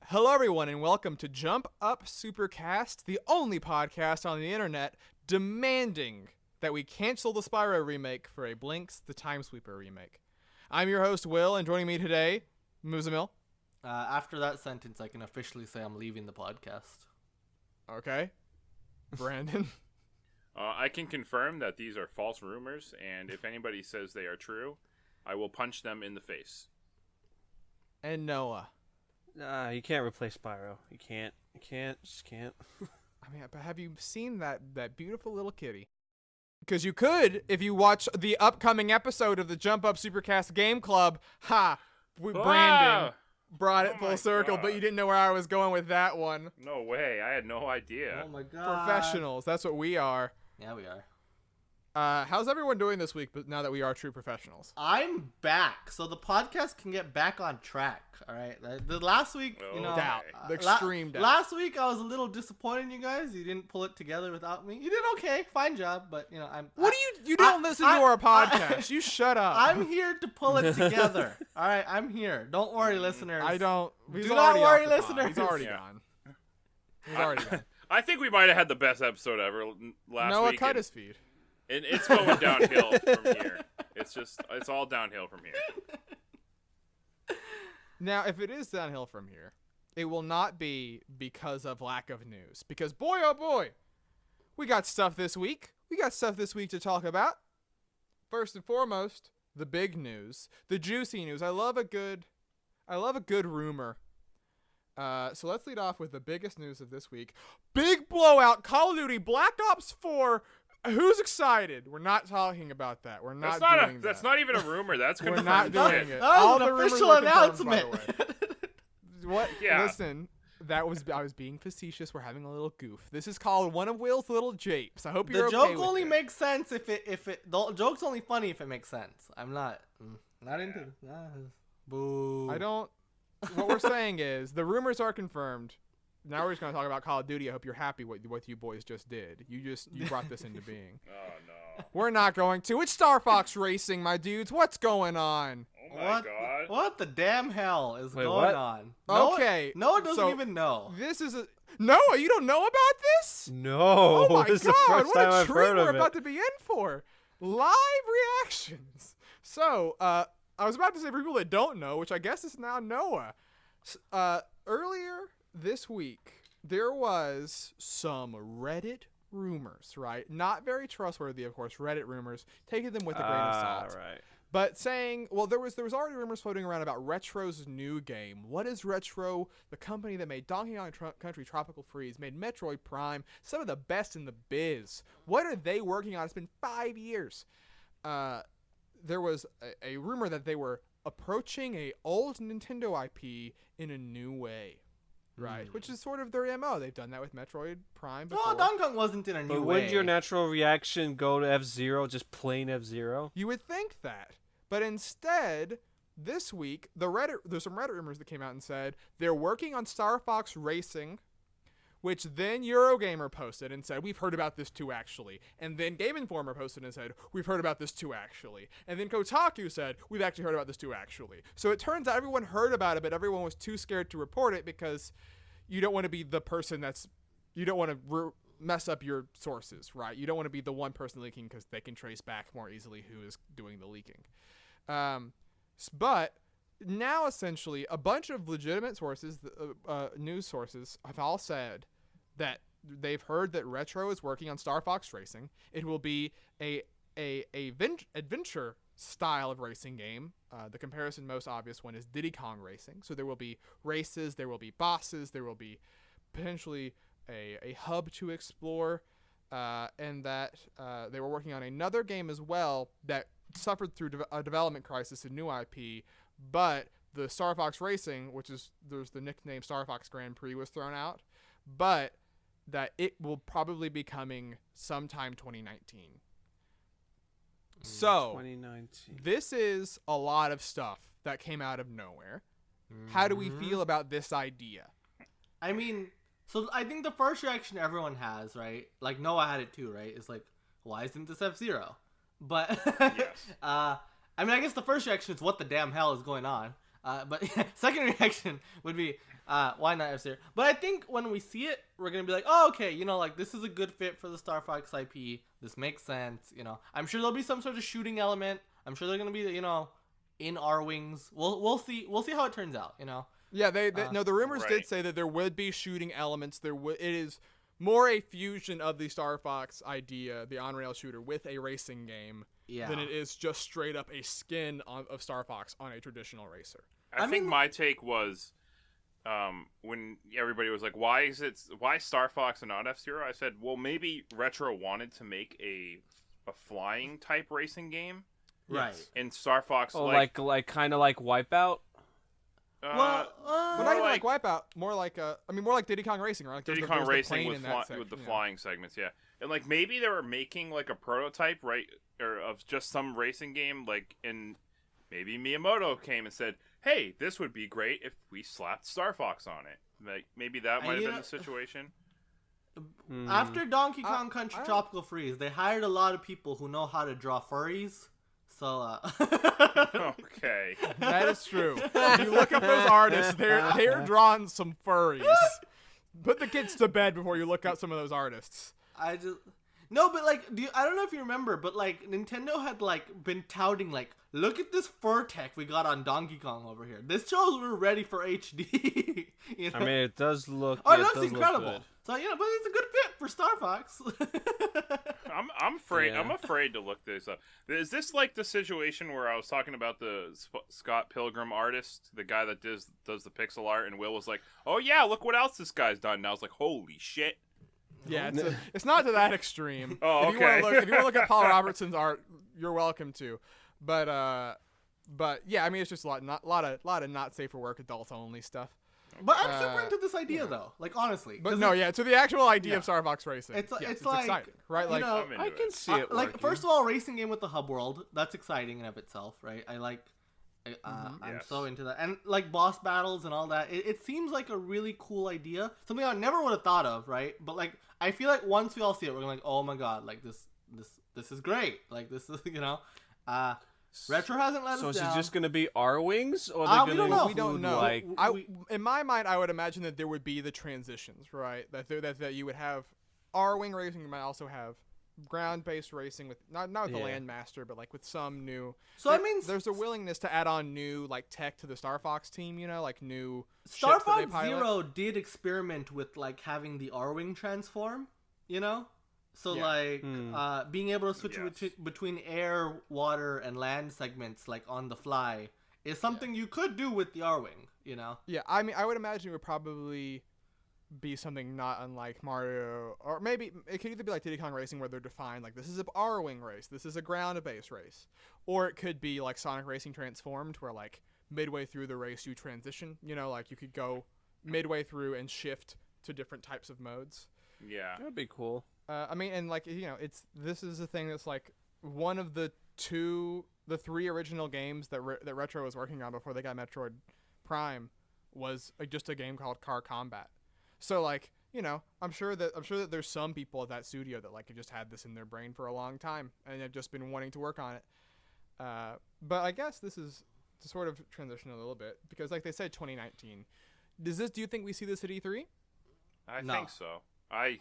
Hello, everyone, and welcome to Jump Up Supercast, the only podcast on the internet demanding that we cancel the Spyro remake for a Blinx the Time Sweeper remake. I'm your host, Will, and joining me today, Muzamil. After that sentence, I can officially say I'm leaving the podcast. Okay. Brandon. I can confirm that these are false rumors, and if anybody says they are true, I will punch them in the face. And Noah. You can't replace Spyro. You can't. Just can't. I mean, but have you seen that beautiful little kitty? Because you could, if you watch the upcoming episode of the Jump Up Supercast Game Club. Brandon brought it full circle, God. but you didn't know where I was going with that one. No way. I had no idea. Oh my god. Professionals. That's what we are. Yeah, we are. How's everyone doing this week, but now that we are true professionals? I'm back, so the podcast can get back on track, all right? The last week, Doubt. The extreme doubt. Last week, I was a little disappointed in you guys. You didn't pull it together without me. You did okay. Fine job, but, You don't listen to our podcast. You shut up. I'm here to pull it together, all right? I'm here. Don't worry, listeners. I don't. Do not worry, listeners. He's already gone. He's already gone. I think we might have had the best episode ever last Noah week. cut his feed. It's going downhill from here. It's all downhill from here. Now, if it is downhill from here, it will not be because of lack of news. Because boy, oh boy, we got stuff this week. We got stuff this week to talk about. First and foremost, the big news, the juicy news. I love a good rumor. So let's lead off with the biggest news of this week. Big blowout, Call of Duty Black Ops 4. Who's excited? We're not talking about that. We're not doing that. That's not even a rumor. That's We're confirmed. not doing shit. it. That was All an the rumors official were confirmed, by the announcement. way. What? Yeah. Listen, I was being facetious. We're having a little goof. This is called one of Will's little japes. I hope you're The okay joke with only it. makes sense if the joke's only funny if it makes sense. I'm not into boo. I don't. What we're saying is the rumors are confirmed. Now we're just gonna talk about Call of Duty. I hope you're happy with what you boys just did. You brought this into being. Oh no. We're not going to. It's Star Fox Racing, my dudes. What's going on? Oh my god. What the damn hell is Wait, going what? on? Okay, Noah doesn't so even know. This is a Noah. You don't know about this? No. Oh my This is god! the first What time a I've treat heard we're of about it. to be in for. Live reactions. So, I was about to say for people that don't know, which I guess is now Noah. Earlier this week, there was some Reddit rumors, right? Not very trustworthy, of course. Reddit rumors, taking them with a grain of salt. Right. But saying, well, there was already rumors floating around about Retro's new game. What is Retro? The company that made Donkey Kong Country Tropical Freeze, made Metroid Prime, some of the best in the biz. What are they working on? It's been 5 years. There was a rumor that they were approaching a old Nintendo IP in a new way. Right, which is sort of their MO. They've done that with Metroid Prime before. No, Donkey Kong wasn't in a new But way. wouldn't your natural reaction go to F-Zero, just plain F-Zero? You would think that. But instead, this week, there's some Reddit rumors that came out and said they're working on Star Fox Racing, which then Eurogamer posted and said, we've heard about this too, actually. And then Game Informer posted and said, we've heard about this too, actually. And then Kotaku said, we've actually heard about this too, actually. So it turns out everyone heard about it, but everyone was too scared to report it because you don't want to be the person you don't want to mess up your sources, right? You don't want to be the one person leaking because they can trace back more easily who is doing the leaking. But now essentially a bunch of legitimate sources, news sources, have all said that they've heard that Retro is working on Star Fox Racing. It will be a adventure style of racing game. The comparison most obvious one is Diddy Kong Racing. So there will be races, there will be bosses, there will be potentially a hub to explore, and that they were working on another game as well that suffered through a development crisis, a new IP, but the Star Fox Racing, there's the nickname Star Fox Grand Prix was thrown out, but that it will probably be coming sometime 2019. So 2019. this is a lot of stuff that came out of nowhere. How do we feel about this idea? I mean, so I think the first reaction everyone has, right? Like Noah had it too, right? It's like, why isn't this F-Zero? But Yes. I mean, I guess the first reaction is what the damn hell is going on? But second reaction would be, why not F-Zero? But I think when we see it, we're gonna be like, oh, okay, like this is a good fit for the Star Fox IP. This makes sense. I'm sure there'll be some sort of shooting element. I'm sure they're gonna be, in our wings. We'll see. We'll see how it turns out. Yeah, no. The rumors Right. did say that there would be shooting elements. It is more a fusion of the Star Fox idea, the on-rail shooter, with a racing game than it is just straight up a skin of Star Fox on a traditional racer. I think my take was when everybody was like, why Star Fox and not F-Zero? I said, well, maybe Retro wanted to make a flying type racing game. Right. And Star Fox like kind of like Wipeout. Well, not even like Wipeout, more like Diddy Kong Racing, right? Like Diddy there's Kong the Racing plane with in that with the section, flying segments, yeah. And like maybe they were making like a prototype, right, or of just some racing game, like, and maybe Miyamoto came and said, "Hey, this would be great if we slapped Star Fox on it." Like maybe that might have been the situation. After Donkey Kong Country Tropical Freeze, they hired a lot of people who know how to draw furries. So, Okay. That is true. If you look at those artists, they're drawing some furries. Put the kids to bed before you look up some of those artists. No, but like, I don't know if you remember, but like Nintendo had like been touting like, look at this fur tech we got on Donkey Kong over here. This shows we're ready for HD. I mean, it does look. Oh, yeah, it looks does incredible. Look good. So but it's a good fit for Star Fox. I'm afraid. Yeah. I'm afraid to look this up. Is this like the situation where I was talking about the Scott Pilgrim artist, the guy that does the pixel art, and Will was like, "Oh yeah, look what else this guy's done." And I was like, "Holy shit!" Yeah, it's not to that extreme. Oh, If you want okay. to look at Paul Robertson's art, you're welcome to. But yeah, I mean, it's just a lot of not safe for work, adult only stuff. But I'm super into this idea though. Like honestly. But no, to the actual idea Yeah. of Star Fox Racing. It's yes, it's like, exciting, right? Like, I'm into I it. can see it. like working. first of all, racing game with the hub world. That's exciting in of itself, right? I'm Yes. so into that, and like boss battles and all that. It seems like a really cool idea, something I never would have thought of, right? But like, I feel like once we all see it, we're gonna like, oh my god, like this is great. Like this is Retro hasn't let So us is down. it just gonna be our wings, or We they're don't gonna know. we don't include, know. like In my mind, I would imagine that there would be the transitions, right? That you would have R-wing racing. You might also have ground-based racing with not with the Yeah. Landmaster, but like with some new. So I mean, there's a willingness to add on new like tech to the Star Fox team. Like new Star ships that they Fox pilot. Zero did experiment with like having the R-wing transform, So Yeah. like being able to switch Yes. between air, water, and land segments like on the fly is something you could do with the R-wing, Yeah, I mean, I would imagine it would probably be something not unlike Mario, or maybe it could either be like Diddy Kong Racing, where they're defined like this is a R-wing race, this is a ground-based race, or it could be like Sonic Racing Transformed, where like midway through the race you transition. Like you could go midway through and shift to different types of modes. Yeah. that'd be cool. I mean, and like this is a thing that's like one of the three original games that that Retro was working on before they got Metroid Prime was just a game called Car Combat. So like I'm sure that there's some people at that studio that like have just had this in their brain for a long time and have just been wanting to work on it. But I guess this is to sort of transition a little bit because like they said 2019. Do you think we see this at E3? I No. think so. I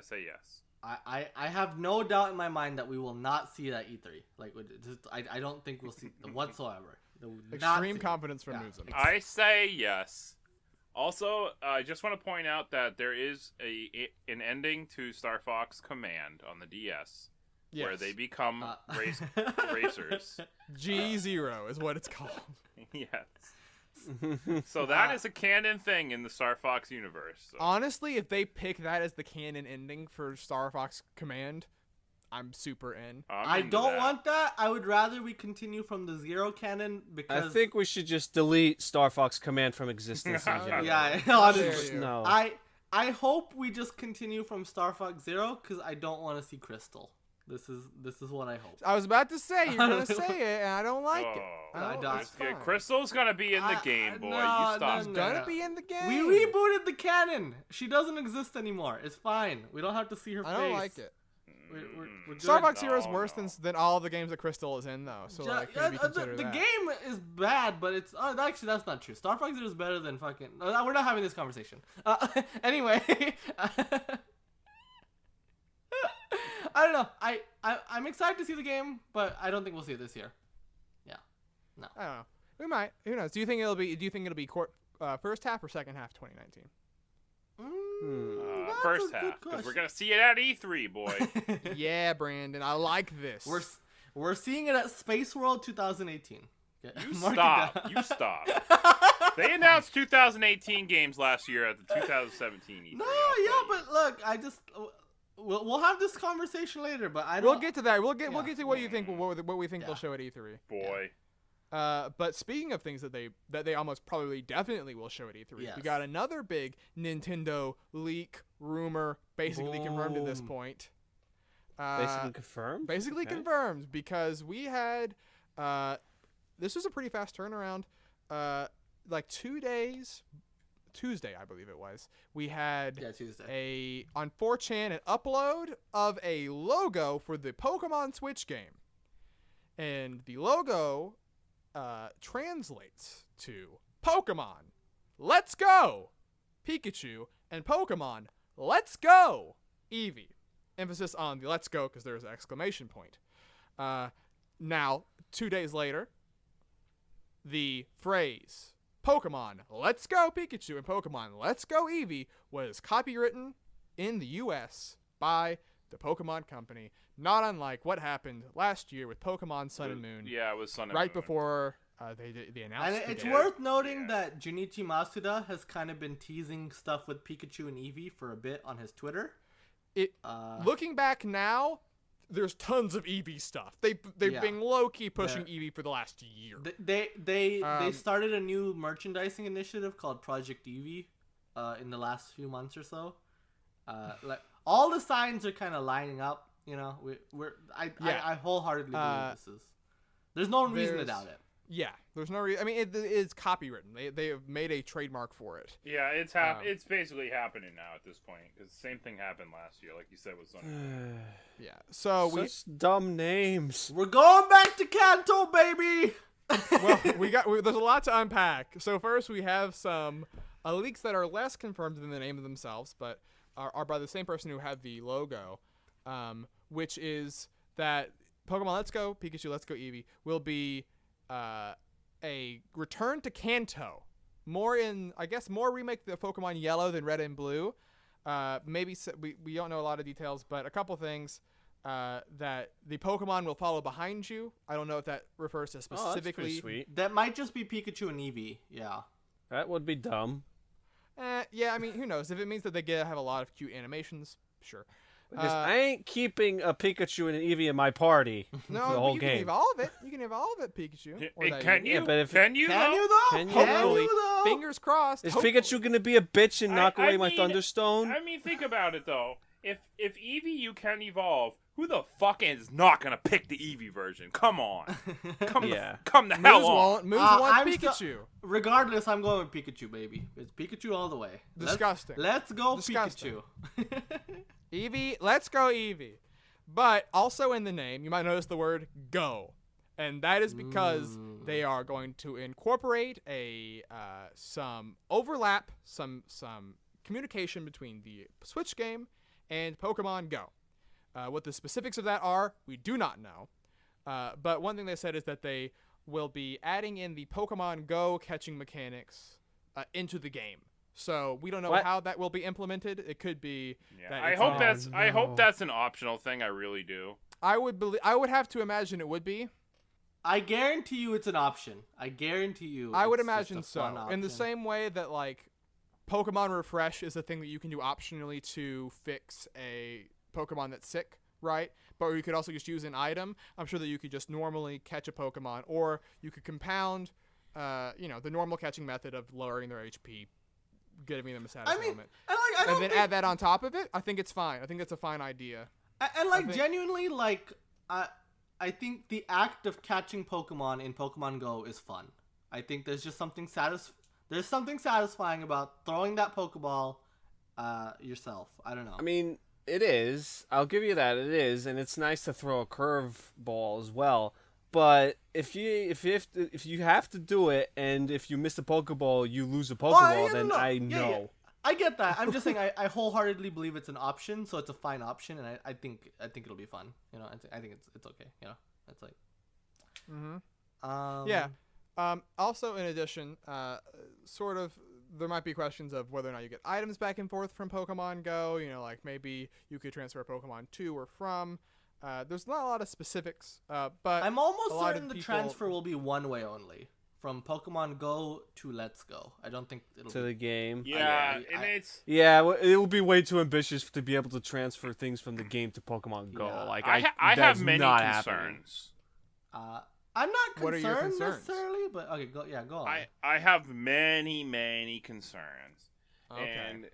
say yes. I have no doubt in my mind that we will not see that E3. Like, I don't think we'll see them whatsoever. Extreme confidence from Newsom. I say yes. Also, I just want to point out that there is an ending to Star Fox Command on the DS where Yes. they become racers. G0 is what it's called. Yes. So that is a canon thing in the Star Fox universe. So. Honestly, if they pick that as the canon ending for Star Fox Command, I'm super in. I into don't that. want that. I would rather we continue from the Zero canon because I think we should just delete Star Fox Command from existence. in general. yeah, Dare honestly, you. No. I hope we just continue from Star Fox Zero because I don't want to see Crystal. This is what I hope. I was about to say you're gonna say it, and I don't like it. Oh. I don't, don't- it's Yeah, fine. Crystal's gonna be in the game, boy. no, You stop. no, Gonna be in the game. We rebooted the canon. She doesn't exist anymore. It's fine. We don't have to see her face. I don't like it. We're good. Star Fox Zero is No, worse no. than all the games that Crystal is in, though. So like, maybe consider the that. game is bad, but it's actually that's not true. Star Fox Zero is better than fucking. We're not having this conversation. Anyway, I don't know. I'm excited to see the game, but I don't think we'll see it this year. Yeah, no. I don't know. We might. Who knows? Do you think it'll be first half or second half 2019? That's First a good half, because we're question. gonna see it at E3, boy. Yeah, Brandon, I like this. We're seeing it at Space World 2018. Okay, You mark it stop. down. You stop. They announced 2018 games last year at the 2017 E3. No, I'll yeah, tell you. but look, I just we'll have this conversation later. But I don't. We'll get to that. We'll get Yeah. to what you think. What we think Yeah. they'll show at E3. Boy. But speaking of things that they almost probably definitely will show at E3, Yes. we got another big Nintendo leak rumor, basically confirmed at this Boom. point. Basically confirmed. Basically Okay. confirmed, because we had this was a pretty fast turnaround. Like 2 days, Tuesday I believe it was. We had Tuesday. on 4chan an upload of a logo for the Pokemon Switch game, and the logo translates to Pokemon Let's Go Pikachu and Pokemon Let's Go Eevee. Emphasis on the Let's Go because there's an exclamation point. Now, 2 days later, the phrase Pokemon Let's Go Pikachu and Pokemon Let's Go Eevee was copywritten in the US by the Pokemon Company, not unlike what happened last year with Pokemon Sun and Moon. Yeah, it was Sun and Right Moon. before they announced And the it's game. worth noting that Junichi Masuda has kind of been teasing stuff with Pikachu and Eevee for a bit on his Twitter. Looking back now, there's tons of Eevee stuff. They've Yeah. been low-key pushing Eevee for the last year. They started a new merchandising initiative called Project Eevee in the last few months or so. Like all the signs are kind of lining up. You know, I wholeheartedly believe this is. There's no reason to doubt it. Yeah, there's no reason. I mean, it is copywritten. They have made a trademark for it. Yeah, it's it's basically happening now at this point, because the same thing happened last year, like you said, with Sun and Moon. Yeah. So Such dumb names. We're going back to Kanto, baby. there's a lot to unpack. So first we have some leaks that are less confirmed than the name of themselves, but are by the same person who had the logo, which is that Pokemon Let's Go, Pikachu Let's Go Eevee will be a return to Kanto. More remake the Pokemon Yellow than Red and Blue. We don't know a lot of details, but a couple things. That the Pokemon will follow behind you. I don't know if that refers to Oh, that's specifically. pretty sweet. That might just be Pikachu and Eevee. Yeah. That would be dumb. Yeah, I mean, who knows? If it means that they get to have a lot of cute animations, sure. Because I ain't keeping a Pikachu and an Eevee in my party No, for the but whole you game. can evolve it. You can evolve it, Pikachu. Or that Can Eevee. you? Yeah, but if- Can you? Can though? you though? Can you Hopefully. really? though? Fingers crossed. Is Hopefully. Pikachu gonna be a bitch and knock I away my mean- Thunderstone? I mean, think about it though. If Eevee you can evolve, who the fuck is not gonna pick the Eevee version? Come on, Yeah. come the Moose hell on. won't. Moose wants I'm Pikachu. Regardless, I'm going with Pikachu, baby. It's Pikachu all the way. Disgusting. Let's go, Disgusting. Pikachu. Eevee, let's go Eevee. But also in the name, you might notice the word go. And that is because they are going to incorporate some overlap, some communication between the Switch game and Pokemon Go. What the specifics of that are, we do not know. But one thing they said is that they will be adding in the Pokemon Go catching mechanics into the game. So we don't know What? how that will be implemented. It could be Yeah, that I it's hope all- that's I no. hope that's an optional thing. I really do. I would have to imagine it would be. I guarantee you it's an option. I guarantee you. I would it's just imagine a so. fun In the option. same way that like Pokemon Refresh is a thing that you can do optionally to fix a Pokemon that's sick, right? But you could also just use an item. I'm sure that you could just normally catch a Pokemon, or you could compound, the normal catching method of lowering their HP, giving them a status I mean, element, and like, I and don't then think, add that on top of it. I think it's fine. I think it's a fine idea. and like think- genuinely, like, I think the act of catching Pokemon in Pokemon Go is fun. I think there's just something satisfying about throwing that Pokeball yourself. I don't know. I mean, it is. I'll give you that. It is, and it's nice to throw a curveball as well. But if you have to do it, and if you miss a Pokeball, you lose a Pokeball, then I know. Yeah. I get that. I'm just saying I wholeheartedly believe it's an option, so it's a fine option, and I think it'll be fun. You know, I think it's okay. You know, it's like. Yeah. Also, in addition, sort of, there might be questions of whether or not you get items back and forth from Pokemon Go. You know, like maybe you could transfer a Pokemon to or from. There's not a lot of specifics, but I'm almost certain the people... transfer will be one way only. From Pokemon Go to Let's Go. I don't think it'll to be... the game. Yeah, it's... Yeah, it will be way too ambitious to be able to transfer things from the game to Pokemon Go. Yeah. Like I have many happening. concerns. I'm not What are your concerned concerns? necessarily, but okay, go on. I have many concerns. Okay. And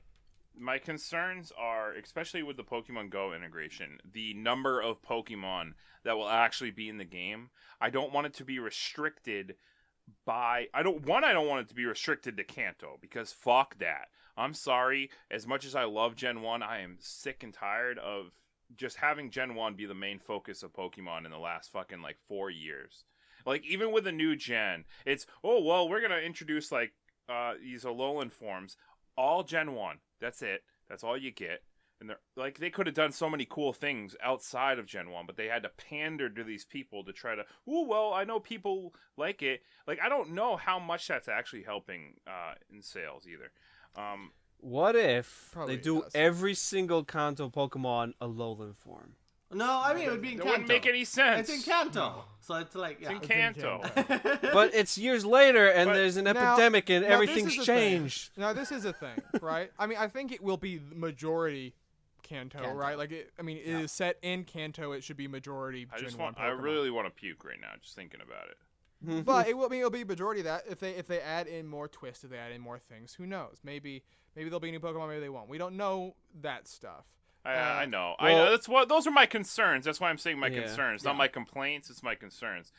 my concerns are, especially with the Pokemon Go integration, the number of Pokemon that will actually be in the game. I don't want it to be restricted by... I don't want it to be restricted to Kanto, because fuck that. I'm sorry, as much as I love Gen 1, I am sick and tired of just having Gen 1 be the main focus of Pokemon in the last fucking, 4 years. Like, even with the new gen, it's, oh, well, we're gonna introduce, these Alolan forms. All Gen 1. That's it. That's all you get. And they could have done so many cool things outside of Gen 1, but they had to pander to these people to try to, oh, well, I know people like it. I don't know how much that's actually helping in sales either. What if Probably they do does. every single Kanto Pokemon Alolan form? No, I mean, it would be in It Kanto. wouldn't make any sense. It's in Kanto. So it's like, yeah. It's in Kanto. But it's years later, and But there's an now- epidemic, and now this everything's is the changed. Now, this is a thing, right? I mean, I think it will be majority Kanto, right? Like, it is set in Kanto. It should be majority Gen 1 Pokemon. I really want to puke right now just thinking about it. But it'll be majority of that if they add in more twists, if they add in more things. Who knows? Maybe there'll be a new Pokemon, maybe they won't. We don't know that stuff. I know. well- I know. Those are my concerns. That's why I'm saying my Yeah. concerns, not my complaints. It's my concerns.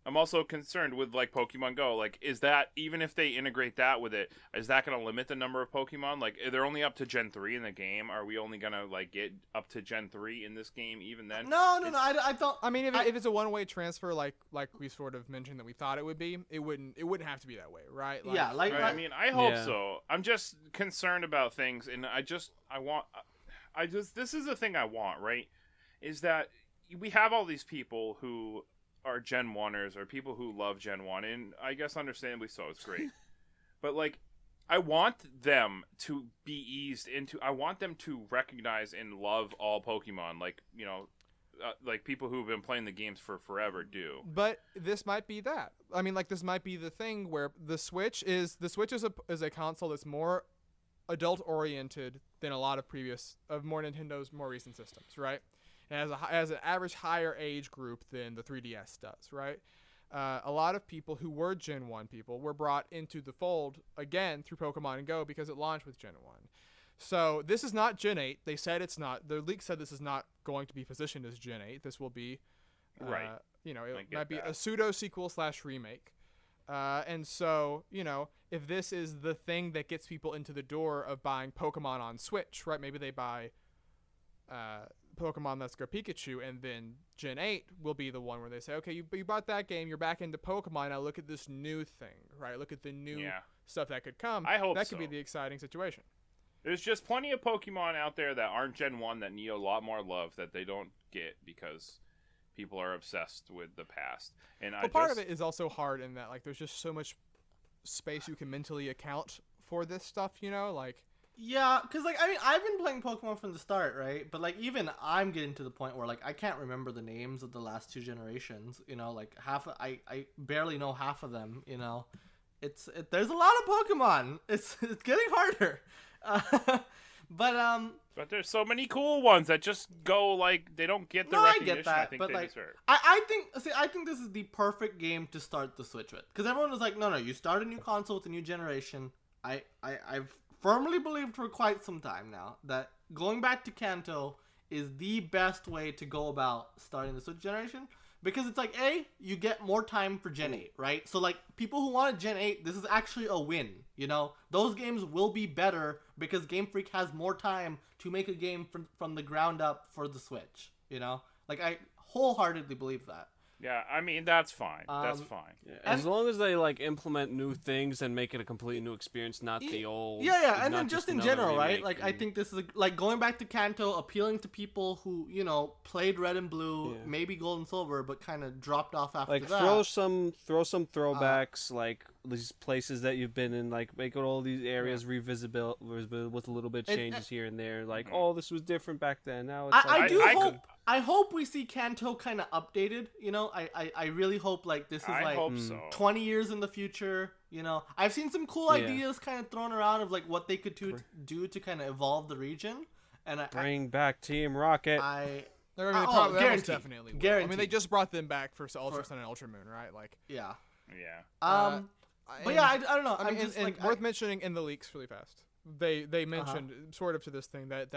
I'm also concerned with Pokemon Go. Is that, even if they integrate that with it, is that going to limit the number of Pokemon? They're only up to Gen 3 in the game. Are we only going to get up to Gen 3 in this game even then? No, I don't. I mean, if it's a one-way transfer, like we sort of mentioned that we thought it would be, it wouldn't have to be that way, right? Yeah, Right, I mean, I hope so. I'm just concerned about things, and this is the thing I want, right? Is that we have all these people who are Gen 1ers or people who love Gen 1, and I guess understandably so, it's great. But I want them to be eased into, I want them to recognize and love all Pokemon, people who've been playing the games for forever do. But this might be that. I mean, this might be the thing where the Switch is a console that's more adult oriented than a lot of more Nintendo's more recent systems, right? It has an average higher age group than the 3DS does, right? A lot of people who were Gen 1 people were brought into the fold again through Pokemon Go because it launched with Gen 1. So this is not Gen 8. They said it's not. The leak said this is not going to be positioned as Gen 8. This will be, Right. It might be a pseudo sequel / remake. And so, if this is the thing that gets people into the door of buying Pokemon on Switch, right? Maybe they buy Pokemon Let's Go Pikachu, and then Gen 8 will be the one where they say, okay, you bought that game, you're back into Pokemon, now look at this new thing, right? Look at the new stuff that could come. I hope that could so. be the exciting situation. There's just plenty of Pokemon out there that aren't Gen 1 that need a lot more love that they don't get because people are obsessed with the past. And Part of it is also hard in that, there's just so much space you can mentally account for this stuff, Yeah, because, I've been playing Pokemon from the start, right? But, even I'm getting to the point where, I can't remember the names of the last 2 generations, I barely know half of them, there's a lot of Pokemon. It's getting harder. But there's so many cool ones that just go, they don't get the recognition. I get that, think but, they deserve. I think this is the perfect game to start the Switch with. Because everyone was like, no, you start a new console with a new generation. I've firmly believed for quite some time now that going back to Kanto is the best way to go about starting the Switch generation, because it's you get more time for Gen 8, right? So people who wanted Gen 8, this is actually a win You know, those games will be better because Game Freak has more time to make a game from the ground up for the Switch. You know, like I wholeheartedly believe that. Yeah, I mean that's fine. That's fine. Yeah, as long as they like implement new things and make it a completely new experience, not the old. Yeah, and not then just in another general, right? remake Like I and- think this is like going back to Kanto, appealing to people who played Red and Blue, Yeah. maybe Gold and Silver, but kind of dropped off after like that. throw some throwbacks, like these places that you've been in, like make all these areas revisitable with a little bit of And- changes here and there. Like, oh, this was different back then. Now it's I like, do I hope. could- I hope we see Kanto kind of updated. I really hope like this is I like hope so. 20 years in the future. I've seen some cool Yeah. ideas kind of thrown around of like what they could do to kind of evolve the region, and bring back Team Rocket. I They're Oh, probably, that guaranteed. most definitely will. I mean, Guaranteed. they just brought them back for Ultra Sun and Ultra Moon, right? Like, yeah. Yeah. But yeah, I don't know. I mean, I'm just and like worth mentioning in the leaks really fast. They mentioned sort of to this thing that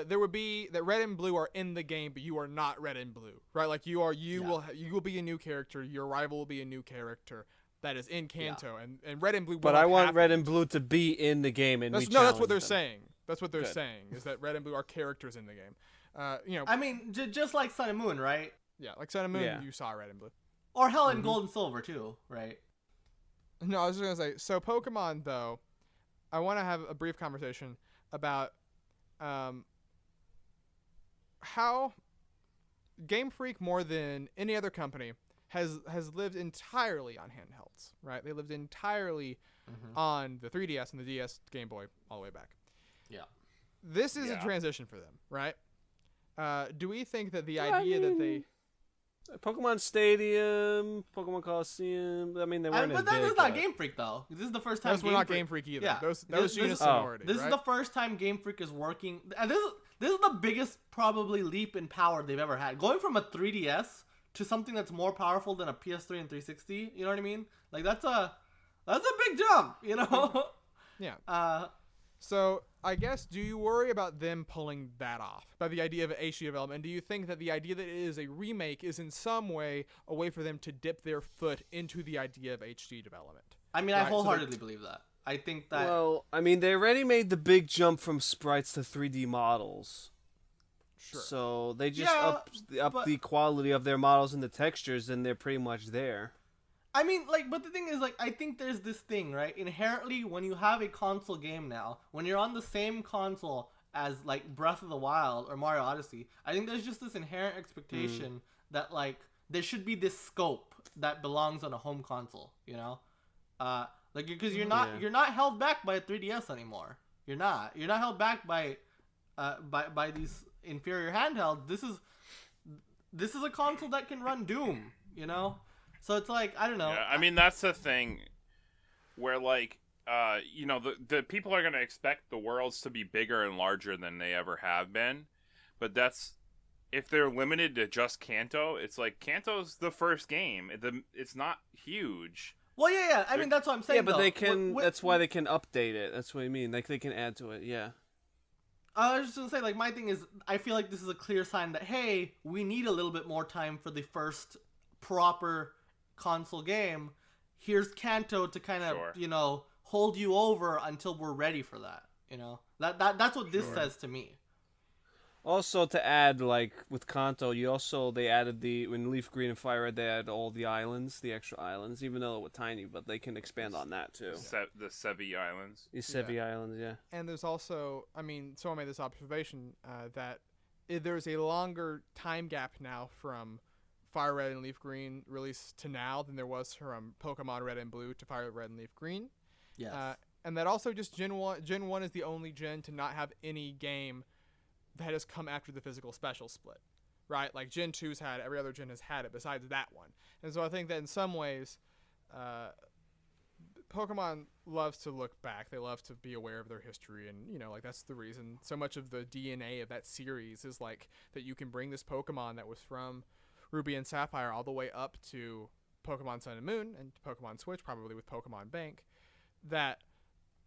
there would be that Red and Blue are in the game, but you are not Red and Blue, right? Like you will be a new character. Your rival will be a new character that is in Kanto, and Red and Blue. But will I have want happened. Red and Blue to be in the game, and That's, we no, that's what challenge they're them. saying. That's what they're Good. saying is that Red and Blue are characters in the game. I mean, just like Sun and Moon, right? Yeah, like Sun and Moon, Yeah. you saw Red and Blue. Or hell, in Gold and Silver too, right? No, I was just gonna say. So Pokemon, though, I want to have a brief conversation about how Game Freak, more than any other company, has lived entirely on handhelds. Right? They lived entirely on the 3DS and the DS, Game Boy, all the way back. Yeah. This is a Yeah. transition for them, right? Do we think that the idea that they Pokemon Stadium, Pokemon Coliseum. I mean, they weren't as But that big, is not but- Game Freak though. This is the first time. those were not Game Freak either. Yeah. That was This Genius is- Sonority. This right? is the first time Game Freak is working, and this is the biggest probably leap in power they've ever had. Going from a 3DS to something that's more powerful than a PS3 and 360. You know what I mean? Like that's a big jump. Yeah. So I guess, do you worry about them pulling that off, about the idea of an HD development? Do you think that the idea that it is a remake is in some way a way for them to dip their foot into the idea of HD development? I mean, Right, I so wholeheartedly believe that. I think that. Well, I mean, they already made the big jump from sprites to 3D models. Sure. So they just Yeah, up but- the quality of their models and the textures, and they're pretty much there. I mean, like, but the thing is, like, I think there's this thing, right? Inherently, when you have a console game now, when you're on the same console as, like, Breath of the Wild or Mario Odyssey, I think there's just this inherent expectation that, like, there should be this scope that belongs on a home console, Like, because you're not held back by a 3DS anymore. You're not held back by these inferior handhelds. This is a console that can run Doom, So it's like, I don't know. Yeah, I mean that's the thing, where like, the people are gonna expect the worlds to be bigger and larger than they ever have been, but that's if they're limited to just Kanto. It's like Kanto's the first game. It's not huge. Well, yeah. I mean, that's what I'm saying. Yeah, but though. they can. With- That's why they can update it. That's what I mean. Like they can add to it. Yeah. I was just gonna say, like, my thing is, I feel like this is a clear sign that, hey, we need a little bit more time for the first proper console game. Here's Kanto to kind of, Sure. hold you over until we're ready for that. That's what this says to me. Also, to add, like with Kanto, they added when Leaf Green and Fire Red, they added all the islands, the extra islands, even though they were tiny, but they can expand on that too. The Sevi Islands. These Sevi Islands, yeah. And there's also, I mean, someone made this observation that there's a longer time gap now from Fire Red and Leaf Green release to now than there was from Pokemon Red and Blue to Fire Red and Leaf Green. Yes. And that also just Gen 1 is the only gen to not have any game that has come after the physical special split, right? Like Gen 2's had it, every other gen has had it besides that one. And so I think that in some ways, Pokemon loves to look back. They love to be aware of their history, and like that's the reason so much of the DNA of that series is like that you can bring this Pokemon that was from Ruby and Sapphire all the way up to Pokemon Sun and Moon and Pokemon Switch, probably with Pokemon Bank, that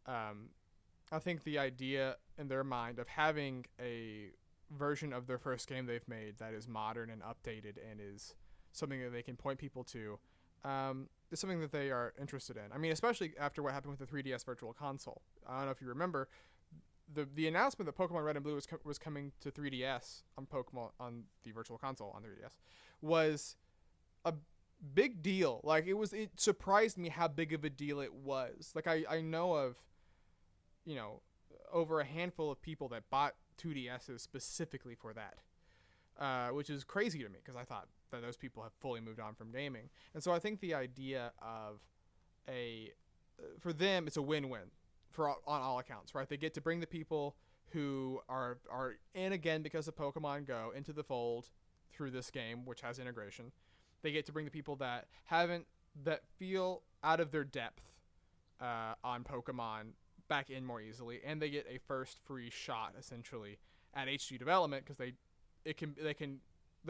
I think the idea in their mind of having a version of their first game they've made that is modern and updated and is something that they can point people to is something that they are interested in. I mean, especially after what happened with the 3DS Virtual Console. I don't know if you remember the announcement that Pokemon Red and Blue was coming to 3DS on the Virtual Console on 3DS was a big deal. Like it surprised me how big of a deal it was. Like I know of, over a handful of people that bought 2DSs specifically for that, which is crazy to me because I thought that those people have fully moved on from gaming. And so I think the idea of for them, it's a win-win on all accounts, right? They get to bring the people who are in again because of Pokemon Go into the fold through this game, which has integration. They get to bring the people that feel out of their depth on Pokemon back in more easily, and they get a first free shot essentially at HD development because they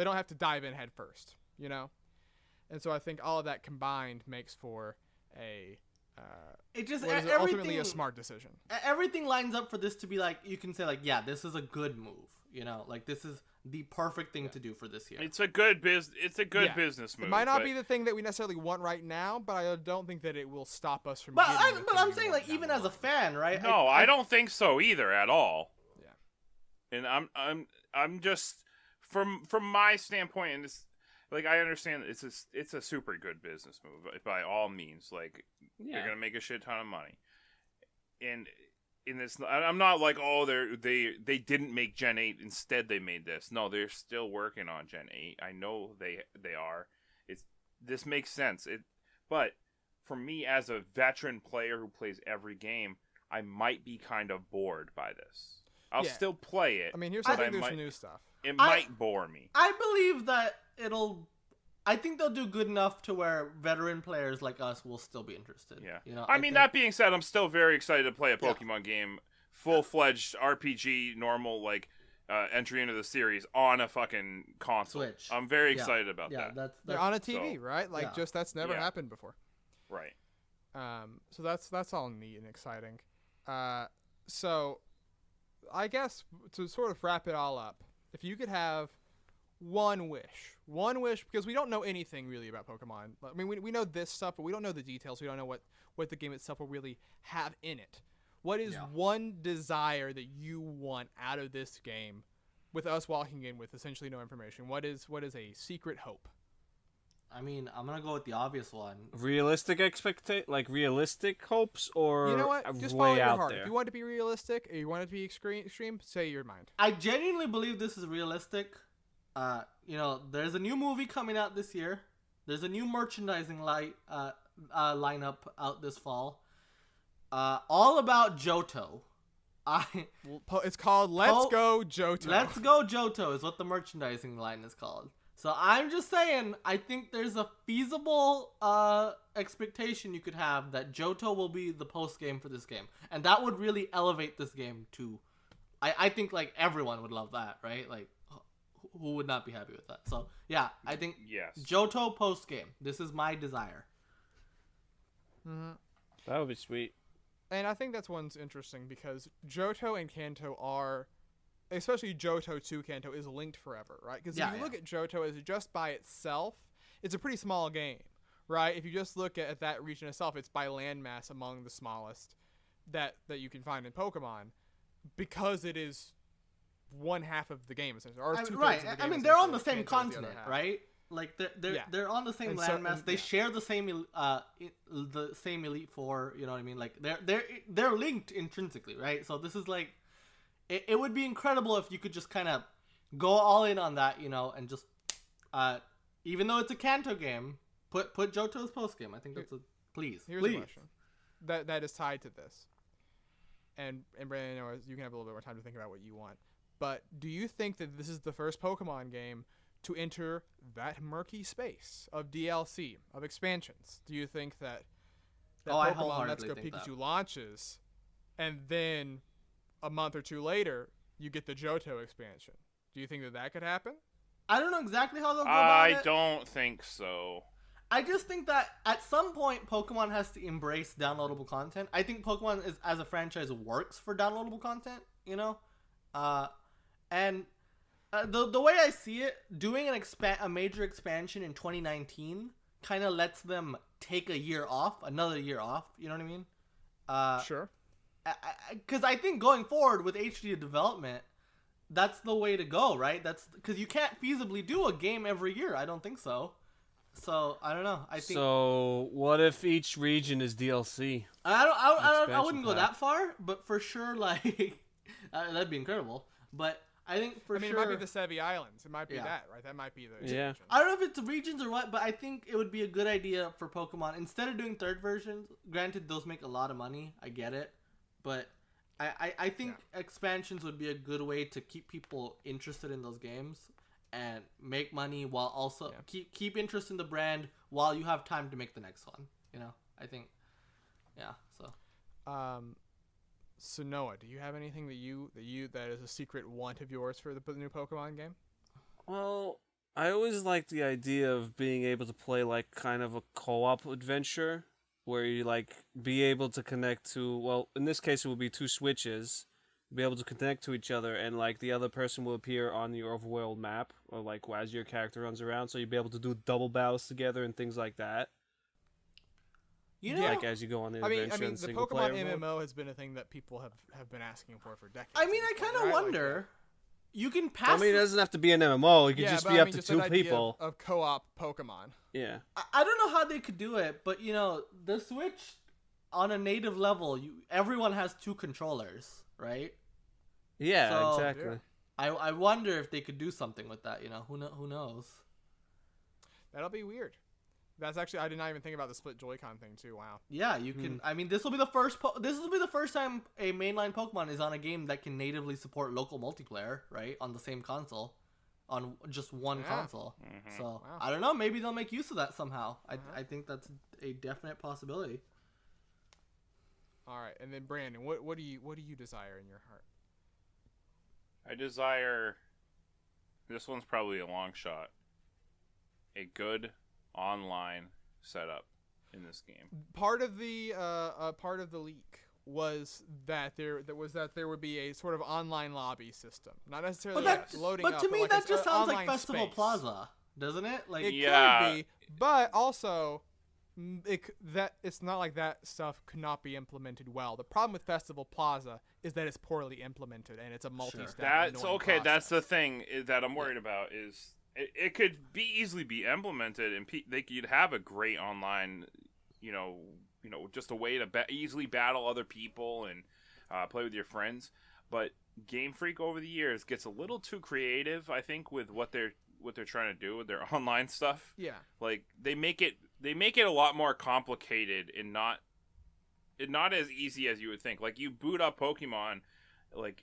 don't have to dive in head first, And so I think all of that combined makes for ultimately a smart decision. Everything lines up for this to be like, you can say like, yeah, this is a good move, like this is the perfect thing to do for this year. It's a good business move. It might not be the thing that we necessarily want right now, but I don't think that it will stop us from. But I'm saying like even as a fan, right? No, I don't think so either at all. Yeah. And I'm just from my standpoint, and this, like, I understand it's a super good business move by all means. Like, they're gonna make a shit ton of money, and in this, I'm not like, oh, they didn't make Gen 8, instead they made this. No, they're still working on Gen 8. I know they are. This makes sense. But for me as a veteran player who plays every game, I might be kind of bored by this. I'll still play it. I mean, here's something there's new stuff. It might bore me. I believe that I think they'll do good enough to where veteran players like us will still be interested. Yeah. I mean, that being said, I'm still very excited to play a Pokemon game, full-fledged RPG, normal, like, entry into the series on a fucking console. Switch. I'm very excited about that. They're on a TV, right? Like, just that's never happened before. Right. So that's all neat and exciting. So I guess to sort of wrap it all up, if you could have one wish, because we don't know anything really about Pokemon. I mean, we know this stuff, but we don't know the details. We don't know what the game itself will really have in it. What is one desire that you want out of this game, with us walking in with essentially no information? What is a secret hope? I mean, I'm gonna go with the obvious one. Realistic realistic hopes, or you know what? Just follow your heart. If you want it to be realistic, or you want it to be extreme, say your mind. I genuinely believe this is realistic. There's a new movie coming out this year. There's a new merchandising lineup out this fall. All about Johto. It's called Let's Go Johto. Let's Go Johto is what the merchandising line is called. So I'm just saying, I think there's a feasible expectation you could have that Johto will be the post game for this game, and that would really elevate this game to. I think like everyone would love that, right? Like, who would not be happy with that? So yeah, I think Johto post game. This is my desire. Mm-hmm. That would be sweet. And I think that's one's interesting because Johto and Kanto are, especially Johto to Kanto, is linked forever, right? Because if you look at Johto as just by itself, it's a pretty small game, right? If you just look at that region itself, it's by landmass among the smallest that you can find in Pokemon, because it is one half of the game essentially, or two right. Of the game, I mean, they're on the same continent, right? Like they're on the same landmass. They share the same Elite Four. You know what I mean? Like they're linked intrinsically, right? So this is like, it would be incredible if you could just kind of go all in on that, and just even though it's a Kanto game, put Johto's post game. I think that's please. Here's a question that is tied to this, and Brandon, you can have a little bit more time to think about what you want. But do you think that this is the first Pokemon game to enter that murky space of DLC, of expansions? Do you think that Pokemon Let's Go Pikachu launches, and then a month or two later, you get the Johto expansion? Do you think that could happen? I don't know exactly how they'll go about it. I don't think so. I just think that at some point, Pokemon has to embrace downloadable content. I think Pokemon as a franchise works for downloadable content, And the way I see it, doing a major expansion in 2019 kind of lets them take another year off. You know what I mean? Sure. Because I think going forward with HD development, that's the way to go, right? That's because you can't feasibly do a game every year. I don't think so. So I don't know. I think. So what if each region is DLC? I wouldn't go that far, but for sure, like that'd be incredible. But I think it sure, might be the Sevi Islands. It might be that, right? That might be the region. I don't know if it's regions or what, but I think it would be a good idea for Pokemon instead of doing third versions. Granted, those make a lot of money. I get it, but I think expansions would be a good way to keep people interested in those games and make money while also keep interest in the brand while you have time to make the next one. You know, I think, so. So Noah, do you have anything that is a secret want of yours for the new Pokemon game? Well, I always liked the idea of being able to play like kind of a co-op adventure where you like be able to connect to, well, in this case it would be 2 switches, be able to connect to each other, and like the other person will appear on your overworld map or like as your character runs around, so you'd be able to do double battles together and things like that. You know, like as you go on the adventure. I mean, in the single Pokemon player mode. MMO has been a thing that people have been asking for decades. I mean, I kind of wonder. You can pass. I mean, it doesn't have to be an MMO. It could just be up to 2 people of co-op Pokemon. Yeah. I don't know how they could do it, but you know, the Switch on a native level, everyone has 2 controllers, right? Yeah, So, exactly. I wonder if they could do something with that. You know, who knows? That'll be weird. That's actually, I did not even think about the split Joy-Con thing too. Wow. Yeah, you can. I mean, this will be the first time a mainline Pokemon is on a game that can natively support local multiplayer, right, on the same console, on just one console. Mm-hmm. So I don't know. Maybe they'll make use of that somehow. I think that's a definite possibility. All right, and then Brandon, what do you desire in your heart? I desire. This one's probably a long shot. A good online setup in this game. Part of the leak was that there would be a sort of online lobby system, not necessarily loading up. But to me, like that just sounds like Festival space. Plaza, doesn't it? Like it could be, but also it's not like that stuff could not be implemented well. The problem with Festival Plaza is that it's poorly implemented and it's a multi-step. That's okay. Process. That's the thing that I'm worried about is. It could easily be implemented, and you'd have a great online, just a way to easily battle other people and play with your friends. But Game Freak over the years gets a little too creative, I think, with what they're trying to do with their online stuff. Yeah, like they make it a lot more complicated and not as easy as you would think. Like you boot up Pokemon, like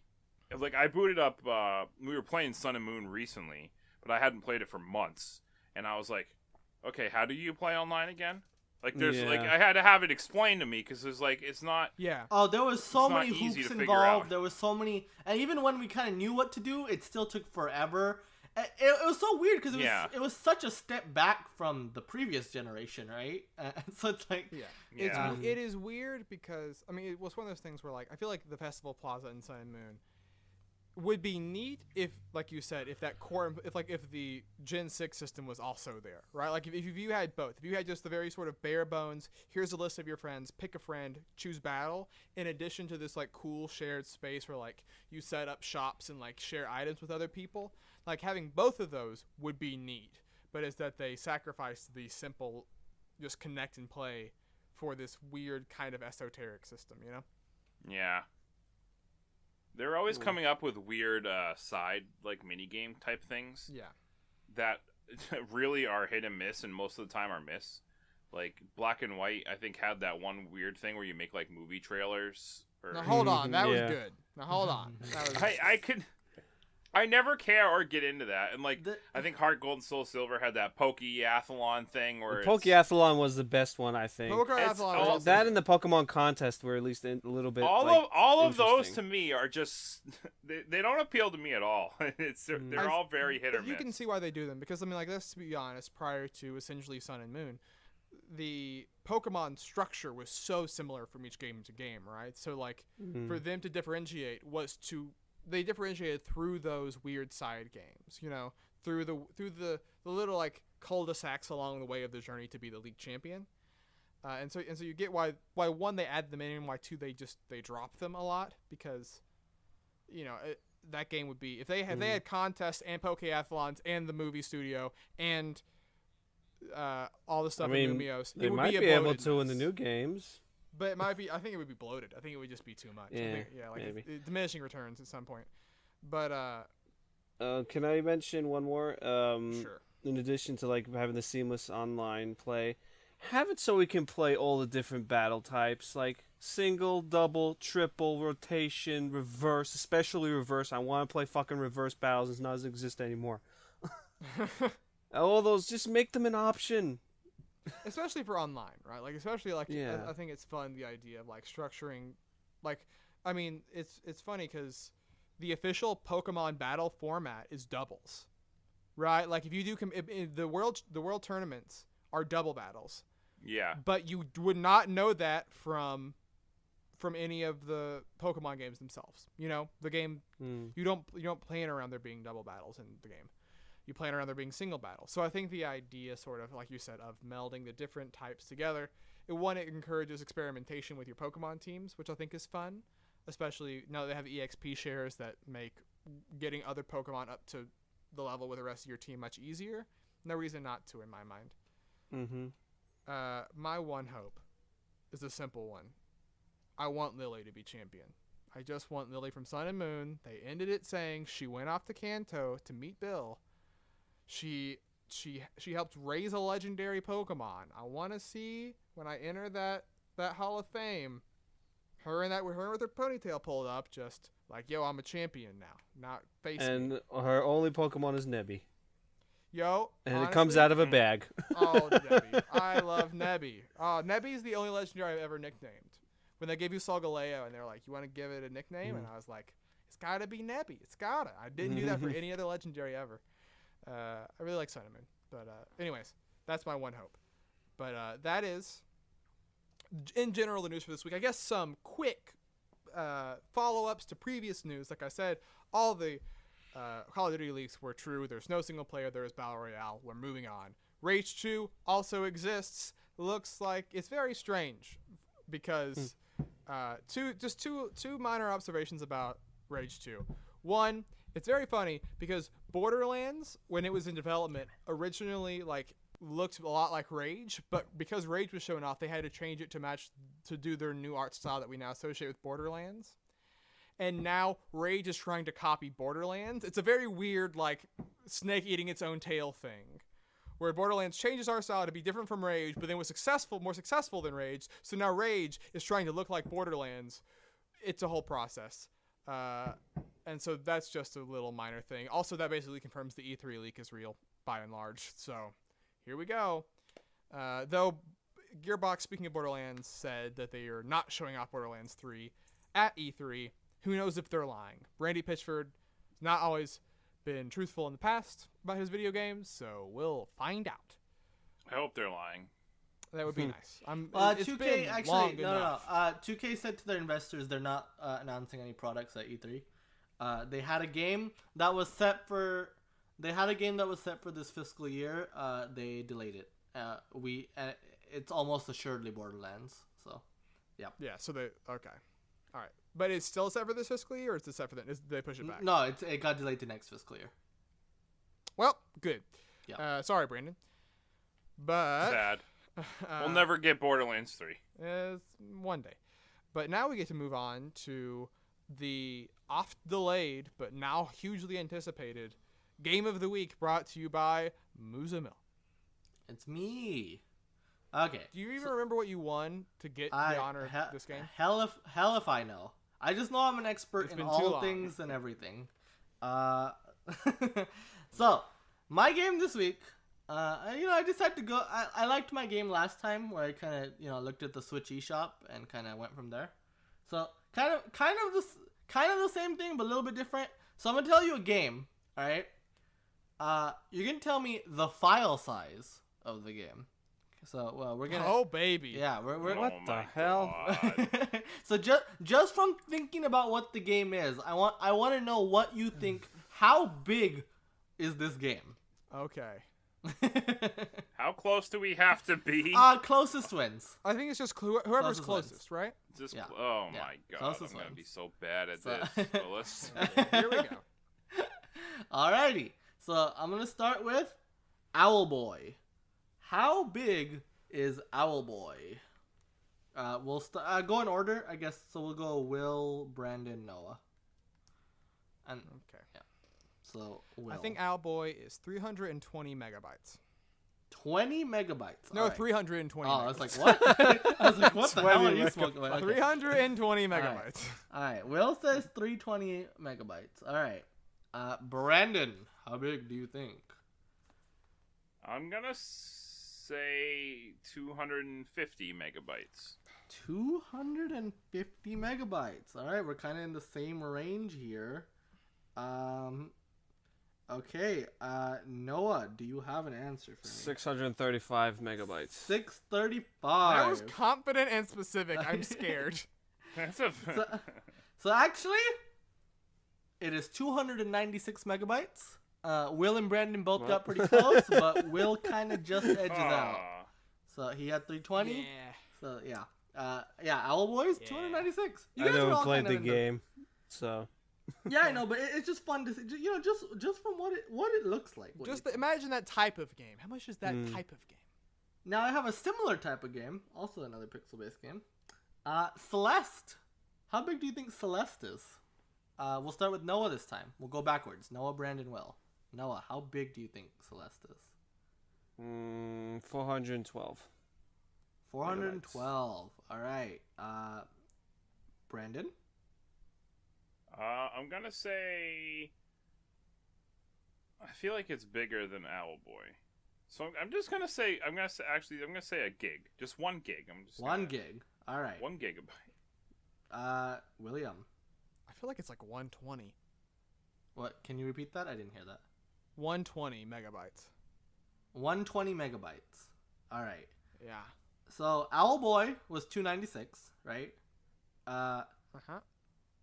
I booted up. We were playing Sun and Moon recently. But I hadn't played it for months, and I was like, "Okay, how do you play online again?" Like, there's like I had to have it explained to me because there's like it's not. Yeah. Oh, there was so many hoops involved. There was so many, and even when we kind of knew what to do, it still took forever. It was so weird because it was such a step back from the previous generation, right? So it's like it is weird because I mean it was one of those things where like I feel like the Festival Plaza in Sun and Moon would be neat if, like you said, if the Gen 6 system was also there, right? Like if you had both, if you had just the very sort of bare bones, here's a list of your friends, pick a friend, choose battle, in addition to this like cool shared space where like you set up shops and like share items with other people, like having both of those would be neat. But it's that they sacrifice the simple, just connect and play for this weird kind of esoteric system, you know? Yeah. They're always coming up with weird side like mini game type things. Yeah. That really are hit and miss, and most of the time are miss. Like Black and White, I think had that one weird thing where you make like movie trailers. Now hold on, that was good. Now hold on. I never care or get into that, and like I think Heart Gold and Soul Silver had that Pokeathlon thing where Pokeathlon was the best one, I think. Pokeathlon that and the Pokemon contest were at least a little bit. All of those to me are just they don't appeal to me at all. They're all very hit or miss. You can see why they do them because I mean, like let's be honest. Prior to essentially Sun and Moon, the Pokemon structure was so similar from each game to game, right? So like for them to differentiate they differentiated through those weird side games, you know, through the little like cul-de-sacs along the way of the journey to be the league champion. And so you get why one, they add them in, and why two, they drop them a lot, because that game would be, if they had contests and Pokeathlons and the movie studio and all the stuff in Lumios, they it would might be be able bloated to in the mess. new games. But it might be. I think it would be bloated. I think it would just be too much. Yeah, maybe. Diminishing returns at some point. But can I mention one more? sure. In addition to like having the seamless online play, have it so we can play all the different battle types, like single, double, triple, rotation, reverse, especially reverse. I want to play fucking reverse battles. It doesn't exist anymore. All those, just make them an option. Especially for online, right? Like, especially like, Yeah. I think it's fun, the idea of like structuring, like, I mean, it's funny because the official Pokemon battle format is doubles, right? Like, if you do the world tournaments are double battles, Yeah. but you would not know that from any of the Pokemon games themselves. The game, you don't plan around there being double battles in the game. You plan around there being single battles. So I think the idea, sort of like you said, of melding the different types together, it encourages experimentation with your Pokemon teams, which I think is fun, especially now that they have EXP shares that make getting other Pokemon up to the level with the rest of your team much easier. No reason not to, in my mind. Mm-hmm. My one hope is a simple one. I want Lily to be champion. I just want Lily from Sun and Moon. They ended it saying she went off to Kanto to meet Bill. She helped raise a legendary Pokemon. I want to see, when I enter that Hall of Fame, her with her ponytail pulled up, just like, yo, I'm a champion now, not face me. And her only Pokemon is Nebby. Yo, And honestly, it comes out of a bag. Oh, Nebby. I love Nebby. Nebby's the only legendary I've ever nicknamed. When they gave you Solgaleo and they're like, you want to give it a nickname? And I was like, it's got to be Nebby. It's got to. I didn't do that for any other legendary ever. I really like Sun and Moon. But anyways, that's my one hope. But that is, in general, the news for this week. I guess some quick follow-ups to previous news. Like I said, all the Call of Duty leaks were true. There's no single player. There is Battle Royale. We're moving on. Rage 2 also exists. Looks like it's very strange because two minor observations about Rage 2. One, it's very funny because Borderlands, when it was in development, originally looked a lot like Rage, but because Rage was shown off, they had to change it to do their new art style that we now associate with Borderlands. And now Rage is trying to copy Borderlands. It's a very weird, snake eating its own tail thing, where Borderlands changes art style to be different from Rage, but then was more successful than Rage. So now Rage is trying to look like Borderlands. It's a whole process. And so that's just a little minor thing. Also, that basically confirms the E3 leak is real, by and large. So here we go. Though Gearbox, speaking of Borderlands, said that they are not showing off Borderlands 3 at E3. Who knows if they're lying? Randy Pitchford has not always been truthful in the past about his video games, so we'll find out. I hope they're lying. That would be nice. It's 2K been actually long no. enough. 2K said to their investors they're not announcing any products at E3. They had a game that was set for this fiscal year. They delayed it. It's almost assuredly Borderlands. So, yeah. Yeah. So okay. All right. But it's still set for this fiscal year, or is it set for that? They push it back? No, it got delayed to next fiscal year. Well, good. Yeah. Sorry, Brandon. But Sad. We'll never get Borderlands 3. One day. But now we get to move on to the oft-delayed, but now hugely anticipated Game of the Week, brought to you by Muzamil. It's me. Okay. Do you even remember what you won to get the honor of this game? Hell if I know. I just know I'm an expert in all things and everything. So, my game this week, I decided to go. I liked my game last time, where I kind of looked at the Switch eShop and kind of went from there. So kind of the same thing, but a little bit different. So I'm gonna tell you a game. All right. You're gonna tell me the file size of the game. So we're gonna. Oh baby. Yeah, we're What the hell? So just from thinking about what the game is, I want to know what you think. How big is this game? Okay. How close do we have to be? Closest wins. I think it's just whoever's Closest wins. closest, right? Just Yeah. oh Yeah. my god, Closest I'm gonna wins. be so bad at So- this. Well, let's. Here we go. Alrighty. So I'm gonna start with Owl Boy. How big is Owl Boy? We'll go in order, I guess. So we'll go Will, Brandon, Noah. And Okay. so Will. I think Owlboy is 320 megabytes. 20 megabytes. No, Alright. 320. Oh, I was megabytes. like, what? I was like, what the hell are 20 you smoking? Okay. 320 Alright. megabytes. Alright, Will says 320 megabytes. Alright. Brandon, how big do you think? I'm gonna say 250 megabytes. 250 megabytes. Alright, we're kind of in the same range here. Okay, Noah, do you have an answer for me? 635 megabytes. 635. That was confident and specific. I'm scared. That's a. So actually, it is 296 megabytes. Will and Brandon both Well. got pretty close, but Will kind of just edges out. Aw. So he had 320. Yeah. So yeah, Owl Boys Yeah. 296. You I guys were never all played kinda the in game, so. Yeah, I know, but it's just fun to see. Just from what it looks like. what Just you- imagine that type of game. How much is that type of game? Now I have a similar type of game, also another pixel-based game. Celeste. How big do you think Celeste is? We'll start with Noah this time. We'll go backwards. Noah, Brandon, Will. Noah, how big do you think Celeste is? 412. 412. All right. Brandon? I'm gonna say. I feel like it's bigger than Owlboy, so I'm just gonna say. I'm gonna say a gig. Just 1 gig. I'm just 1 gonna- gig. All right. 1 gigabyte. William. I feel like it's like 120. What? Can you repeat that? I didn't hear that. 120 megabytes. 120 megabytes. All right. Yeah. So Owlboy was 296, right? Uh-huh.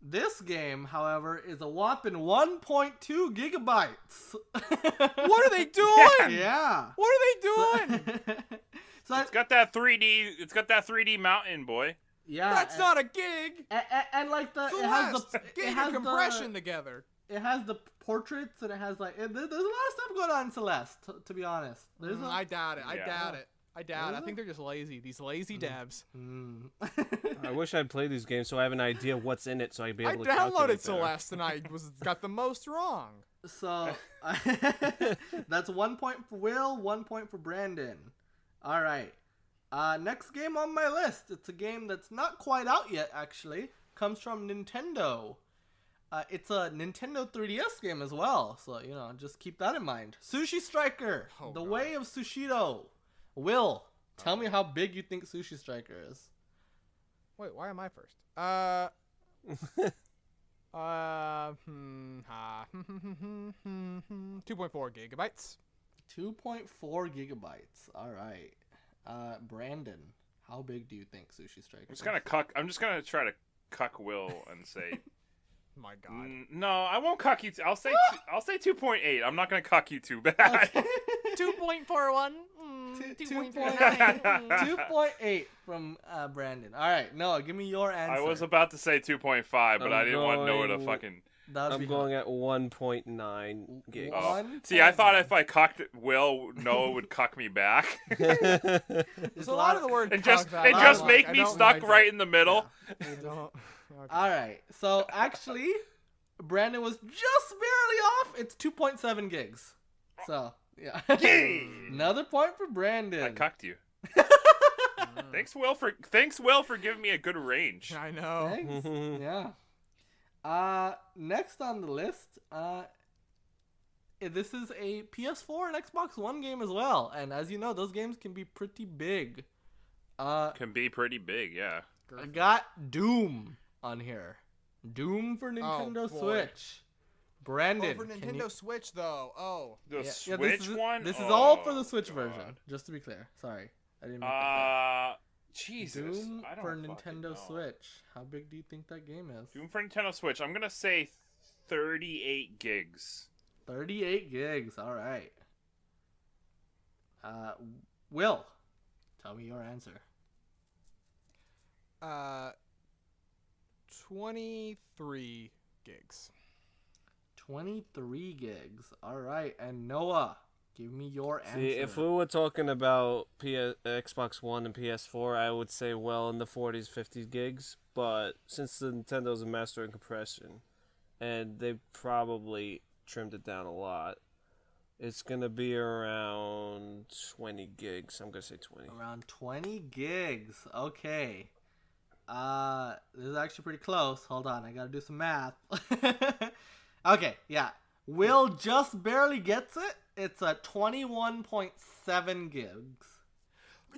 This game, however, is a whopping 1.2 gigabytes. What are they doing? Yeah. What are they doing? So It's got that 3D. It's got that 3D mountain, boy. yeah, That's not a gig. and like the Celeste, it get has your compression the together. it has the portraits and it has like there's a lot of stuff going on in Celeste. To be honest, there's I doubt it. I Yeah. doubt it. I doubt it. I Really? think they're just lazy. These lazy devs. I wish I'd played these games so I have an idea what's in it so I'd be I able to calculate downloaded better. Celeste and I got the most wrong. So that's 1 point for Will, 1 point for Brandon. All right. Next game on my list. It's a game that's not quite out yet, actually. Comes from Nintendo. It's a Nintendo 3DS game as well. So, just keep that in mind. Sushi Striker. Oh, The God. Way of Sushido. Will, tell me how big you think Sushi Striker is. Wait, why am I first? 2.4 gigabytes. 2.4 gigabytes. All right. Brandon, how big do you think Sushi Striker is? I'm just gonna try to cuck Will and say. My God. No, I won't cuck you. I'll say. I'll say 2.8. I'm not gonna cuck you too bad. 2.41. 2.9. 2.8 from Brandon. All right, Noah, give me your answer. I was about to say 2.5, but I didn't want Noah to going- fucking. That'd I'm be going at 1.9 gigs. Oh. One See, I thought point if I cucked Will, Noah would cuck me back There's a lot of the word and just cuck that I don't just like. make I me don't stuck like right it. in the middle. I don't. Okay. All right, so actually, Brandon was just barely off. It's 2.7 gigs. So yeah, another point for Brandon. I cucked you. Thanks, Will, for giving me a good range. I know. Thanks. Yeah. Next on the list, this is a PS4 and Xbox One game as well, and as you know, those games can be pretty big. Can be pretty big, yeah. I got Doom on here. Doom for Nintendo boy. Switch. Brandon, For can Nintendo you- Switch, though. Oh. The Yeah, Switch this is, one. This is Oh, all for the Switch God. version. Just to be clear, sorry, I didn't. Make that Jesus. Doom I don't for fucking Nintendo know. Switch. How big do you think that game is? Doom for Nintendo Switch. I'm gonna say 38 gigs. 38 gigs. All right. Will, tell me your answer. 23 gigs. 23 gigs. All right, and Noah, give me your answer. See, if we were talking about Xbox One and PS4, I would say well in the 40s, 50 gigs. But since the Nintendo's a master in compression, and they probably trimmed it down a lot, it's gonna be around 20 gigs. I'm gonna say 20. Around 20 gigs. Okay. This is actually pretty close. Hold on, I gotta do some math. Okay, yeah. Will just barely gets it. It's a 21.7 gigs.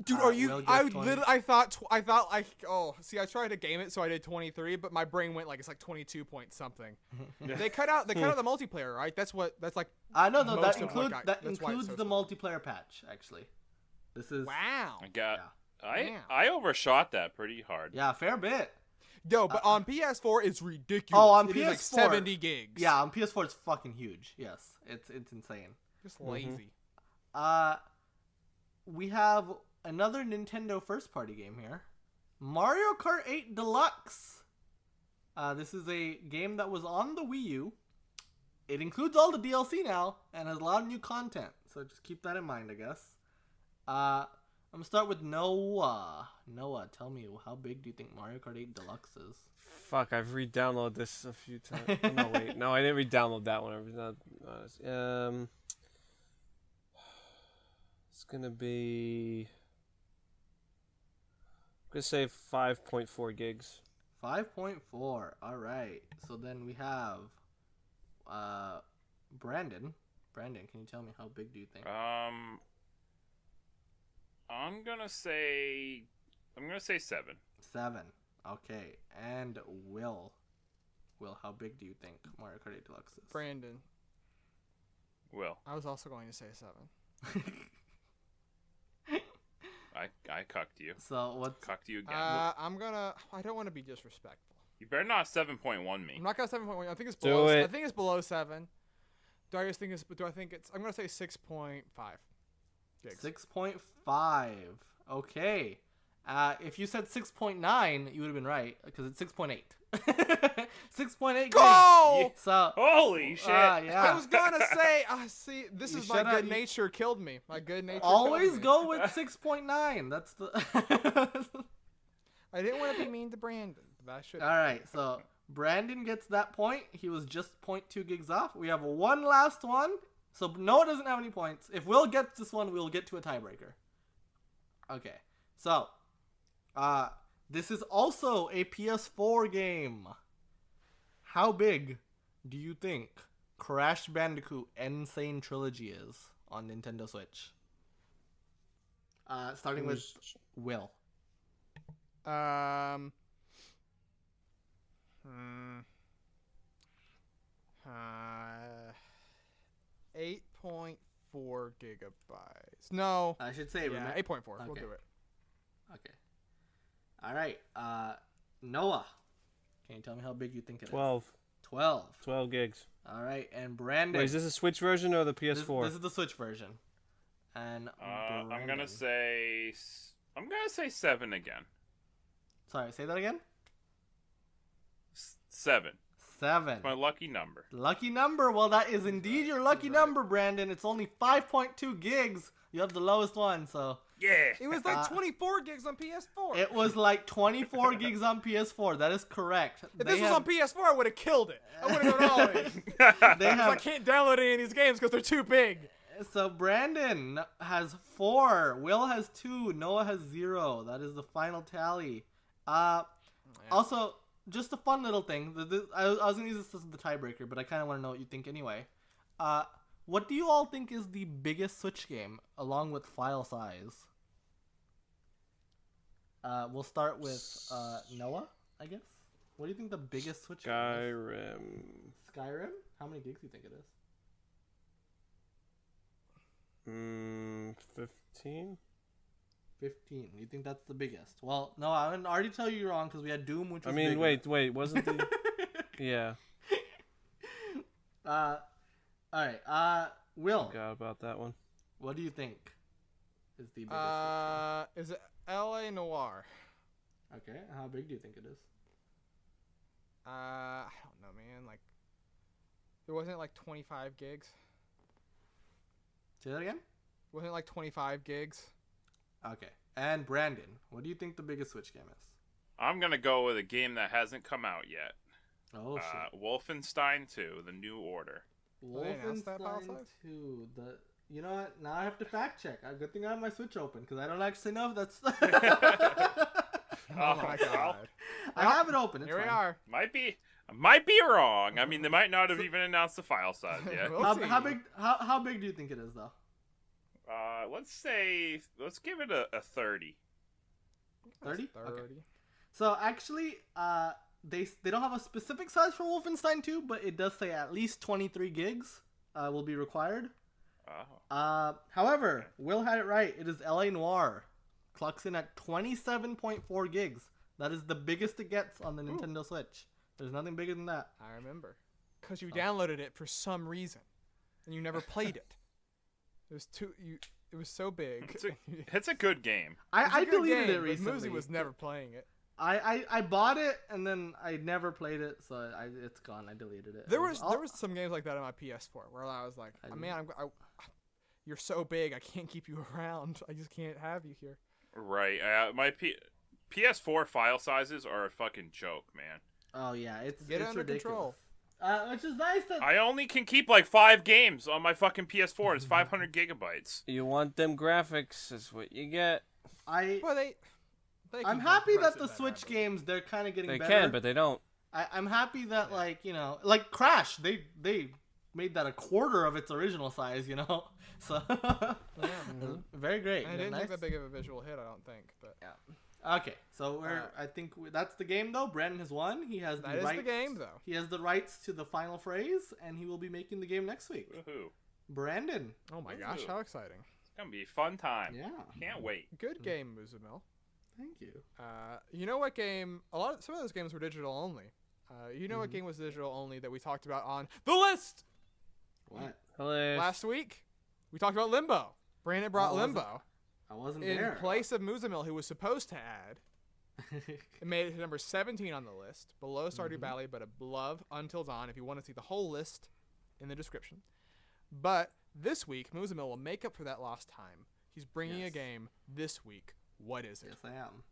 Dude, are you? Will gets I 20. literally, I thought like, oh, see, I tried to game it, so I did 23, but my brain went like it's like 22 point something. They cut out the multiplayer, right? That's like. No, most that of includes what that that's why it's includes so the small. multiplayer patch. Actually, this is Wow. I overshot that pretty hard. yeah, fair bit. No, but on PS4 it's ridiculous. Oh, on It is, PS4, like 70 gigs. Yeah, on PS4 it's fucking huge. Yes, it's insane. Just lazy. We have another Nintendo first-party game here, Mario Kart 8 Deluxe. This is a game that was on the Wii U. It includes all the DLC now and has a lot of new content, so just keep that in mind, I guess. I'm gonna start with Noah. Noah, tell me, how big do you think Mario Kart 8 Deluxe is? Fuck, I've re-downloaded this a few times. No, wait. No, I didn't re-download that one. It's going to be... I'm going to say 5.4 gigs. 5.4. All right. So then we have Brandon. Brandon, can you tell me how big do you think? I'm gonna say 7. 7. Okay. And Will, how big do you think Mario Kart 8 Deluxe is? Brandon. Will. I was also going to say 7. I cucked you. So what's Cucked you again. I don't want to be disrespectful. You better not 7.1 me. I'm not gonna 7.1. I think it's Do below. it. I think it's below 7. Do I think it's? I'm gonna say 6.5 gigs. 6.5? Okay. If you said 6.9, you would have been right because it's 6.8. 6.8 gigs. Go! So Holy shit! yeah. I was gonna say. See, this You is my should have- good nature killed me. My good nature. Always killed me. go with 6.9. That's the. I didn't want to be mean to Brandon. But I should. All right, so Brandon gets that point. He was just 0.2 gigs off. We have one last one. So Noah doesn't have any points. If Will gets this one, we'll get to a tiebreaker. Okay, so this is also a PS4 game. How big do you think Crash Bandicoot Insane Trilogy is on Nintendo Switch? Starting with Will. 8.4 gigabytes. No. I should say, Yeah, 8.4. We'll Okay. do it. Okay. All right. Noah, can you tell me how big you think it is? 12. 12. Gigs. All right. And Brandon. Wait, is this a Switch version or the this, PS4? this is the Switch version. And I'm Brandon. gonna say 7 again. Sorry, say that again. 7. 7. My lucky number. Lucky number. Well, that is indeed your lucky number, Brandon. It's only 5.2 gigs. You have the lowest one, so Yeah. It was like 24 gigs on PS4. it was like 24 gigs on PS4. That is correct. If this was on PS4, I would have killed it. I would have gone all in. They I have can't download any of these games because they're too big. So Brandon has 4, Will has 2, Noah has 0. That is the final tally. Also, just a fun little thing. I was gonna use this as the tiebreaker, but I kind of want to know what you think anyway. What do you all think is the biggest Switch game, along with file size? We'll start with Noah, I guess. What do you think the biggest Switch game is? Skyrim? How many gigs do you think it is? 15? 15. You think that's the biggest? Well, no, I would already tell you you're wrong because we had Doom, which was I mean, bigger. wait, wasn't the... Yeah. All right. Will, Forgot about that one. what do you think? is the biggest. Is it L.A. Noir? Okay, how big do you think it is? I don't know, man. Like, it wasn't like 25 gigs. Say that again? Wasn't it like 25 gigs? Okay. And Brandon, what do you think the biggest Switch game is? I'm gonna go with a game that hasn't come out yet. Oh shit. Wolfenstein 2: The New Order. they announced that file Wolfenstein size? 2. You know what? Now I have to fact check. Good thing I have my Switch open because I don't actually know if that's. Oh my god. I have it open. It's Here we fine. are. Might be wrong. I mean, they might not have even announced the file size yet. We'll How see. big? How big do you think it is though? Let's give it a 30. 30? 30. Okay. So actually, they don't have a specific size for Wolfenstein 2, but it does say at least 23 gigs will be required. Oh. However, Will had it right. It is LA Noir. Clocks in at 27.4 gigs. That is the biggest it gets on the Nintendo Switch. There's nothing bigger than that. I remember. Because you downloaded it for some reason. And you never played it. It was so big. It's a good game. I deleted game, it but recently. Muzi was never playing it. I bought it and then I never played it, so it's gone. I deleted it. There was some games like that on my PS4 where I was like, man, you're so big, I can't keep you around. I just can't have you here. Right. My PS4 file sizes are a fucking joke, man. Oh yeah, it's Get it under ridiculous. control. Which is nice that I only can keep like 5 games on my fucking PS4. It's 500 gigabytes. You want them graphics? That's what you get. Well, they I'm can happy compress that it the better, Switch but- games they're kind of getting They better. can, but they don't. I'm happy that like Crash, they made that a quarter of its original size, So very great. I didn't nice. take that big of a visual hit, I don't think. But Yeah. Okay, so I think that's the game though. Brandon has won. He has that is rights. the game, though. He has the rights to the final phrase, and he will be making the game next week. Woohoo. Brandon. Oh my gosh, Ooh. how exciting! It's gonna be a fun time. Yeah. Can't wait. Good game, Muzamil. Thank you. You know what game? Some of those games were digital only. You know what game was digital only that we talked about on the list What? Hilarious. last week? We talked about Limbo. Brandon brought Oh, was it? Limbo I wasn't in there. place of Muzamil, who was supposed to add. It made it to number 17 on the list, below Stardew Valley, but above Until Dawn. If you want to see the whole list, in the description. But this week, Muzamil will make up for that lost time. He's bringing a Yes. game this week. What is it? Yes, I am.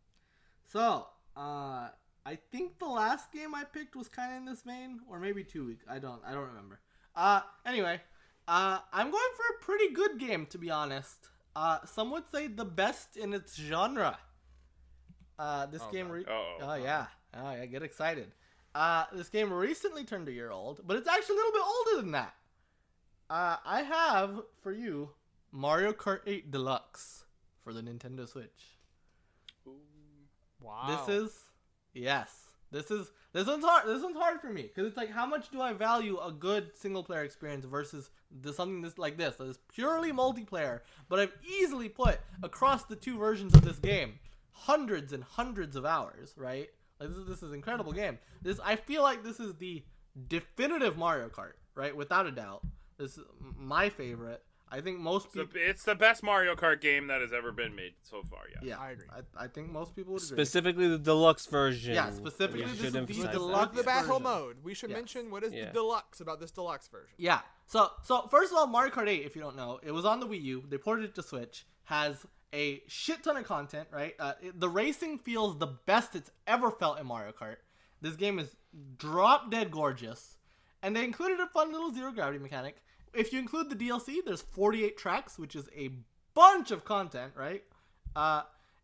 So, I think the last game I picked was kind of in this vein, or maybe 2 weeks. I don't remember. Anyway, I'm going for a pretty good game, to be honest. Some would say the best in its genre. This game. Oh yeah, get excited. This game recently turned a year old, but it's actually a little bit older than that. I have for you Mario Kart 8 Deluxe for the Nintendo Switch. Wow. This one's hard. This one's hard for me because it's like, how much do I value a good single player experience versus something like this that is purely multiplayer, but I've easily put across the 2 versions of this game hundreds and hundreds of hours, right? Like this is an incredible game. I feel like this is the definitive Mario Kart, right? Without a doubt. This is my favorite. I think most people. It's the best Mario Kart game that has ever been made so far. Yeah. Yeah, I agree. I think most people would agree. Specifically the deluxe version. Yeah, specifically We this should is the emphasize that. deluxe Of the battle version. mode. We should Yes. mention what is the Yeah. deluxe about this deluxe version. Yeah. So first of all, Mario Kart 8, if you don't know, it was on the Wii U. They ported it to Switch. Has a shit ton of content, right? The racing feels the best it's ever felt in Mario Kart. This game is drop dead gorgeous, and they included a fun little zero gravity mechanic. If you include the DLC, there's 48 tracks, which is a bunch of content, right?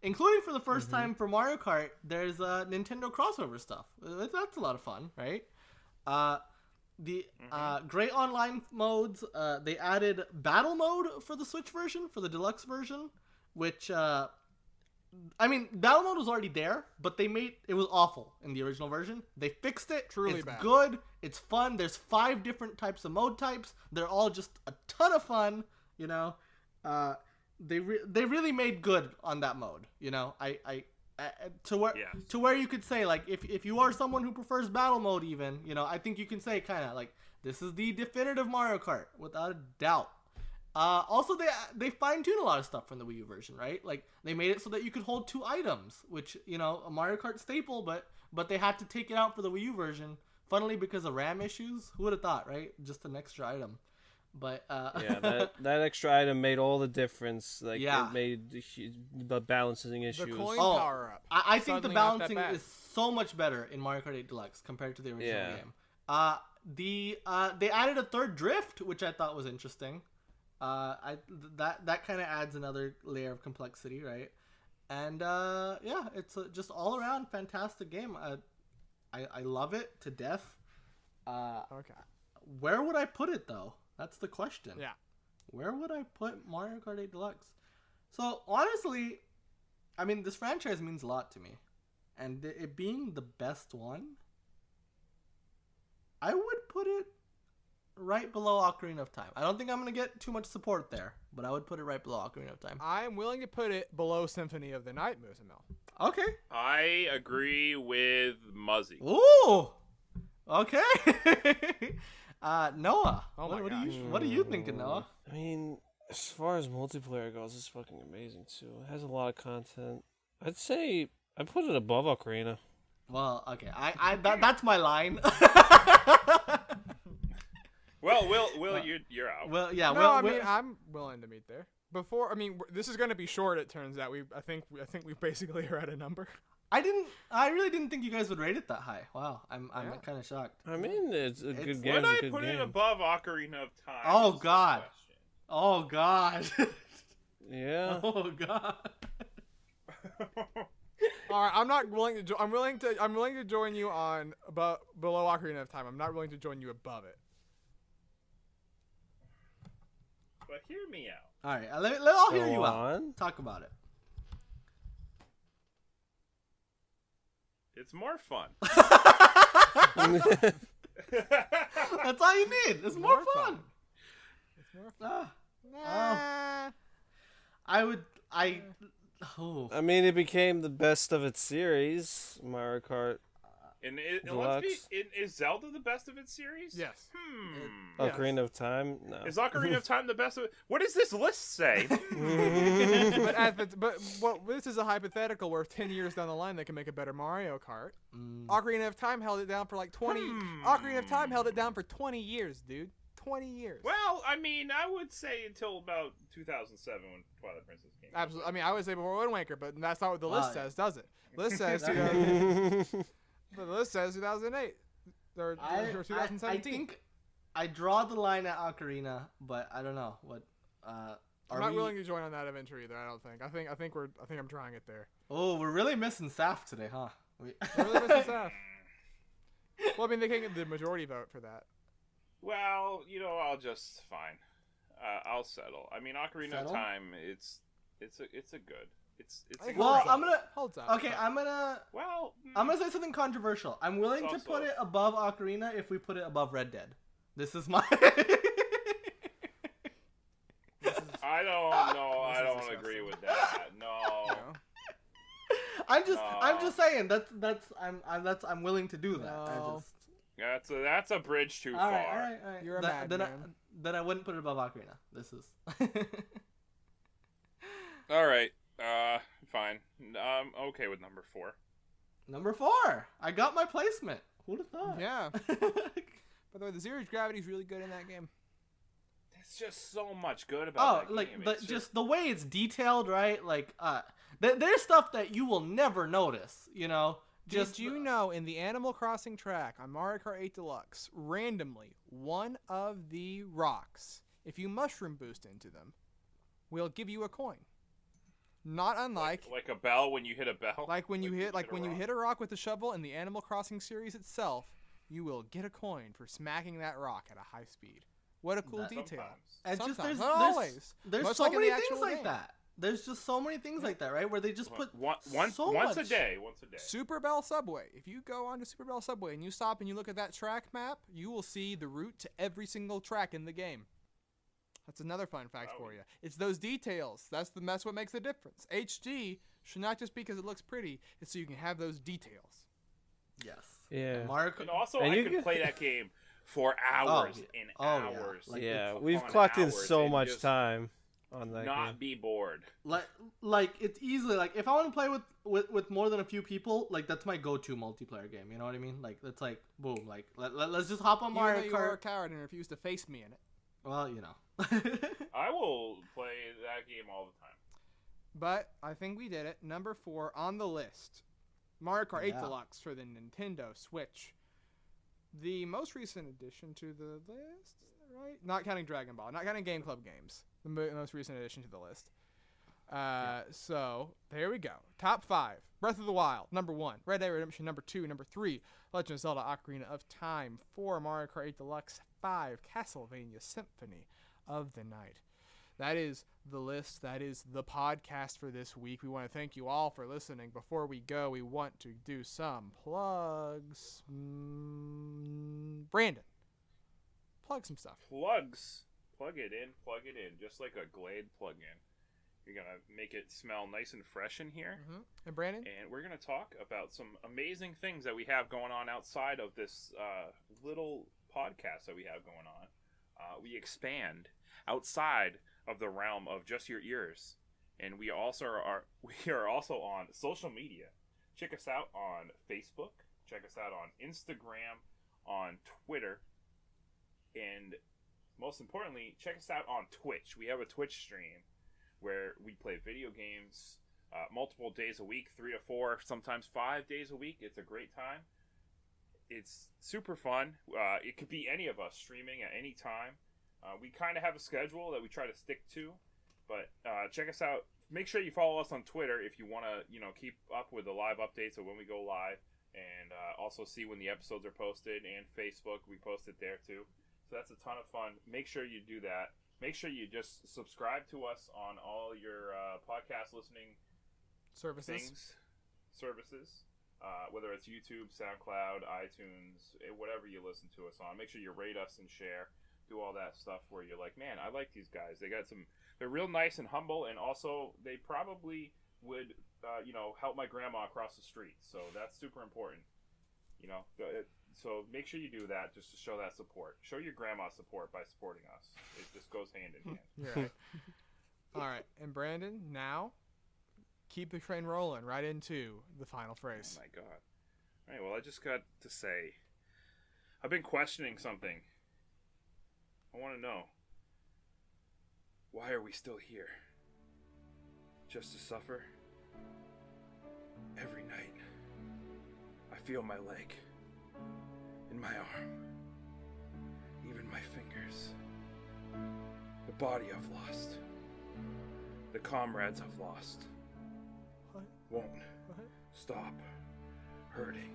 Including for the first time for Mario Kart, there's Nintendo crossover stuff. That's a lot of fun, right? The great online modes. They added battle mode for the Switch version, for the deluxe version, which battle mode was already there, but it was awful in the original version. They fixed it. Truly it's bad. good. It's fun. There's 5 different types of mode types. They're all just a ton of fun. They really made good on that mode. To where you could say, like, if you are someone who prefers battle mode, even I think you can say kind of like, this is the definitive Mario Kart without a doubt. Also, they fine-tuned a lot of stuff from the Wii U version, right? Like, they made it so that you could hold 2 items, which, a Mario Kart staple, but they had to take it out for the Wii U version. Funnily, because of RAM issues. Who would have thought, right? Just an extra item. But yeah, that extra item made all the difference. Like, Yeah. it made the balancing issues. The coin Oh, power up. I think the Suddenly not that balancing bad. is so much better in Mario Kart 8 Deluxe compared to the original Yeah. game. They added a third drift, which I thought was interesting. That kind of adds another layer of complexity, right? And yeah, it's just all around fantastic game. I love it to death. Okay. Where would I put it though? That's the question. Yeah. Where would I put Mario Kart 8 Deluxe? So honestly, I mean, this franchise means a lot to me, and it being the best one, I would put it right below Ocarina of Time. I don't think I'm gonna get too much support there, but I would put it right below Ocarina of Time. I'm willing to put it below Symphony of the Night, Muzamil. Okay. I agree with Muzzy. Ooh. Okay. Noah. Oh my What are you thinking, Noah? I mean, as far as multiplayer goes, it's fucking amazing too. It has a lot of content. I'd say I put it above Ocarina. Well, okay. That's my line. Well, Will, you're out. Well, yeah. No, well, I mean, I'm willing to meet there. Before, I mean, this is going to be short. It turns out I think we basically are at a number. I really didn't think you guys would rate it that high. Wow, I'm Yeah. kind of shocked. I mean, it's a good game. Would It's a I good put it game. above Ocarina of Time? Oh, is the God. question. Oh God. Yeah. Oh God. All right, I'm not willing to. I'm willing to join you on below Ocarina of Time. I'm not willing to join you above it. But hear me out. All right, I'll hear Go you out. on. Talk about it. It's more fun. That's all you need. It's more fun. It's more fun. Ah, Oh. I mean, it became the best of its series, Mario Kart. And Deluxe. is Zelda the best of its series? Yes. Yes. Ocarina of Time? No. Is Ocarina of Time the best of it? What does this list say? But this is a hypothetical where 10 years down the line they can make a better Mario Kart. Ocarina of Time held it down for like 20. Ocarina of Time held it down for 20 years, dude. 20 years. Well, I mean, I would say until about 2007 when Twilight Princess came out. Absolutely. I mean, I would say before Wind Waker, but that's not what the list Wow. says, does it? List says That- 2008. The list says 2008 or I 2017. think I draw the line at Ocarina, but I don't know what. I'm Are not we... willing to join on that adventure either. I don't think. I think I'm trying it there. Oh, we're really missing Saf today, huh? We're really missing stuff. Well, I mean, they can't get the majority vote for that. Well, I'll just fine. I'll settle. I mean, Ocarina Settle? of Time. It's a good. It's a Well, good I'm one. gonna. Holds up. Okay, I'm gonna say something controversial. I'm willing to Also- put it above Ocarina if we put it above Red Dead. This is my. I don't know. This I is don't disgusting. agree with that. No. You know? I'm just saying I'm willing to do that. No. That's a bridge too All far. right. You're a then madman. then I wouldn't put it above Ocarina. This is. All right. Fine. I'm okay with number 4. Number 4. I got my placement. Who'd have thought? Yeah. By the way, the zero gravity is really good in that game. There's just so much good about that like game. the, It's just the way it's detailed, right? Like, there's stuff that you will never notice. Did you know in the Animal Crossing track on Mario Kart 8 Deluxe, randomly, one of the rocks, if you mushroom boost into them, will give you a coin. Not unlike like a bell when you hit a bell. like when you hit rock. hit a rock with a shovel in the Animal Crossing series itself, you will get a coin for smacking that rock at a high speed. What a cool That- detail. Sometimes. And just Sometimes, there's not there's, always. there's Much so like in many the things actual like game. that. There's just so many things like that, right? Where they just put once so once much. a day. Super Bell Subway. If you go onto Super Bell Subway and you stop and you look at that track map, you will see the route to every single track in the game. That's another fun fact for you. It's those details. That's what makes the difference. HD should not just be because it looks pretty. It's so you can have those details. Yes. Yeah. And Mario. And also, And I you could can- play that game for hours yeah. and Oh, yeah. hours. Like, yeah, upon we've clocked in hours so and much just time on that not game. be bored. Like it's easily like if I want to play with more than a few people, like that's my go-to multiplayer game. You know what I mean? Like that's like boom. Like let's just hop on Even Mario though you are a Kart. coward and refuse to face me in it. Well, you know. I will play that game all the time. But I think we did it. Number 4 on the list. Mario Kart 8 Yeah. Deluxe for the Nintendo Switch. The most recent addition to the list, right? Not counting Dragon Ball, not counting Game Club games. The most recent addition to the list. So, there we go. Top 5. Breath of the Wild, number 1. Red Dead Redemption, number 2. Number 3, Legend of Zelda Ocarina of Time. 4, Mario Kart 8 Deluxe. 5, Castlevania Symphony of the Night. That is the list. That is the podcast for this week. We want to thank you all for listening. Before we go, we want to do some plugs. Brandon, plug some stuff. Plugs. Plug it in. Just like a Glade plug-in. You're going to make it smell nice and fresh in here. Mm-hmm. And Brandon? And we're going to talk about some amazing things that we have going on outside of this little podcast that we have going on. We expand outside of the realm of just your ears, and we are also on social media. Check us out on Facebook, check us out on Instagram, on Twitter, and most importantly, check us out on Twitch. We have a Twitch stream where we play video games multiple days a week, 3 to 4, sometimes 5 days a week. It's a great time. It's super fun. It could be any of us streaming at any time. We kind of have a schedule that we try to stick to, but check us out. Make sure you follow us on Twitter if you want to, keep up with the live updates of when we go live, and also see when the episodes are posted. And Facebook, we post it there too. So that's a ton of fun. Make sure you do that. Make sure you just subscribe to us on all your podcast listening services. Whether it's YouTube, SoundCloud, iTunes, whatever you listen to us on. Make sure you rate us and share. Do all that stuff where you're like, man, I like these guys. They're real nice and humble, and also they probably would, help my grandma across the street. So that's super important. So make sure you do that just to show that support. Show your grandma support by supporting us. It just goes hand in hand. You're right. All right, and Brandon, now keep the train rolling right into the final phrase. Oh my god. All right, well, I just got to say, I've been questioning something. I want to know, why are we still here? Just to suffer? Every night, I feel my leg, in my arm, even my fingers. The body I've lost, the comrades I've lost, won't stop hurting.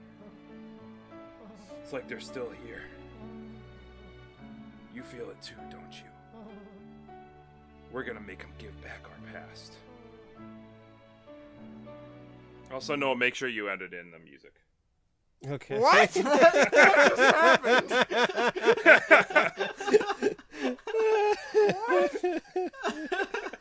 It's like they're still here. You feel it too, don't you? We're gonna make them give back our past. Also, Noah, make sure you edit in the music. Okay. What? What just happened? What?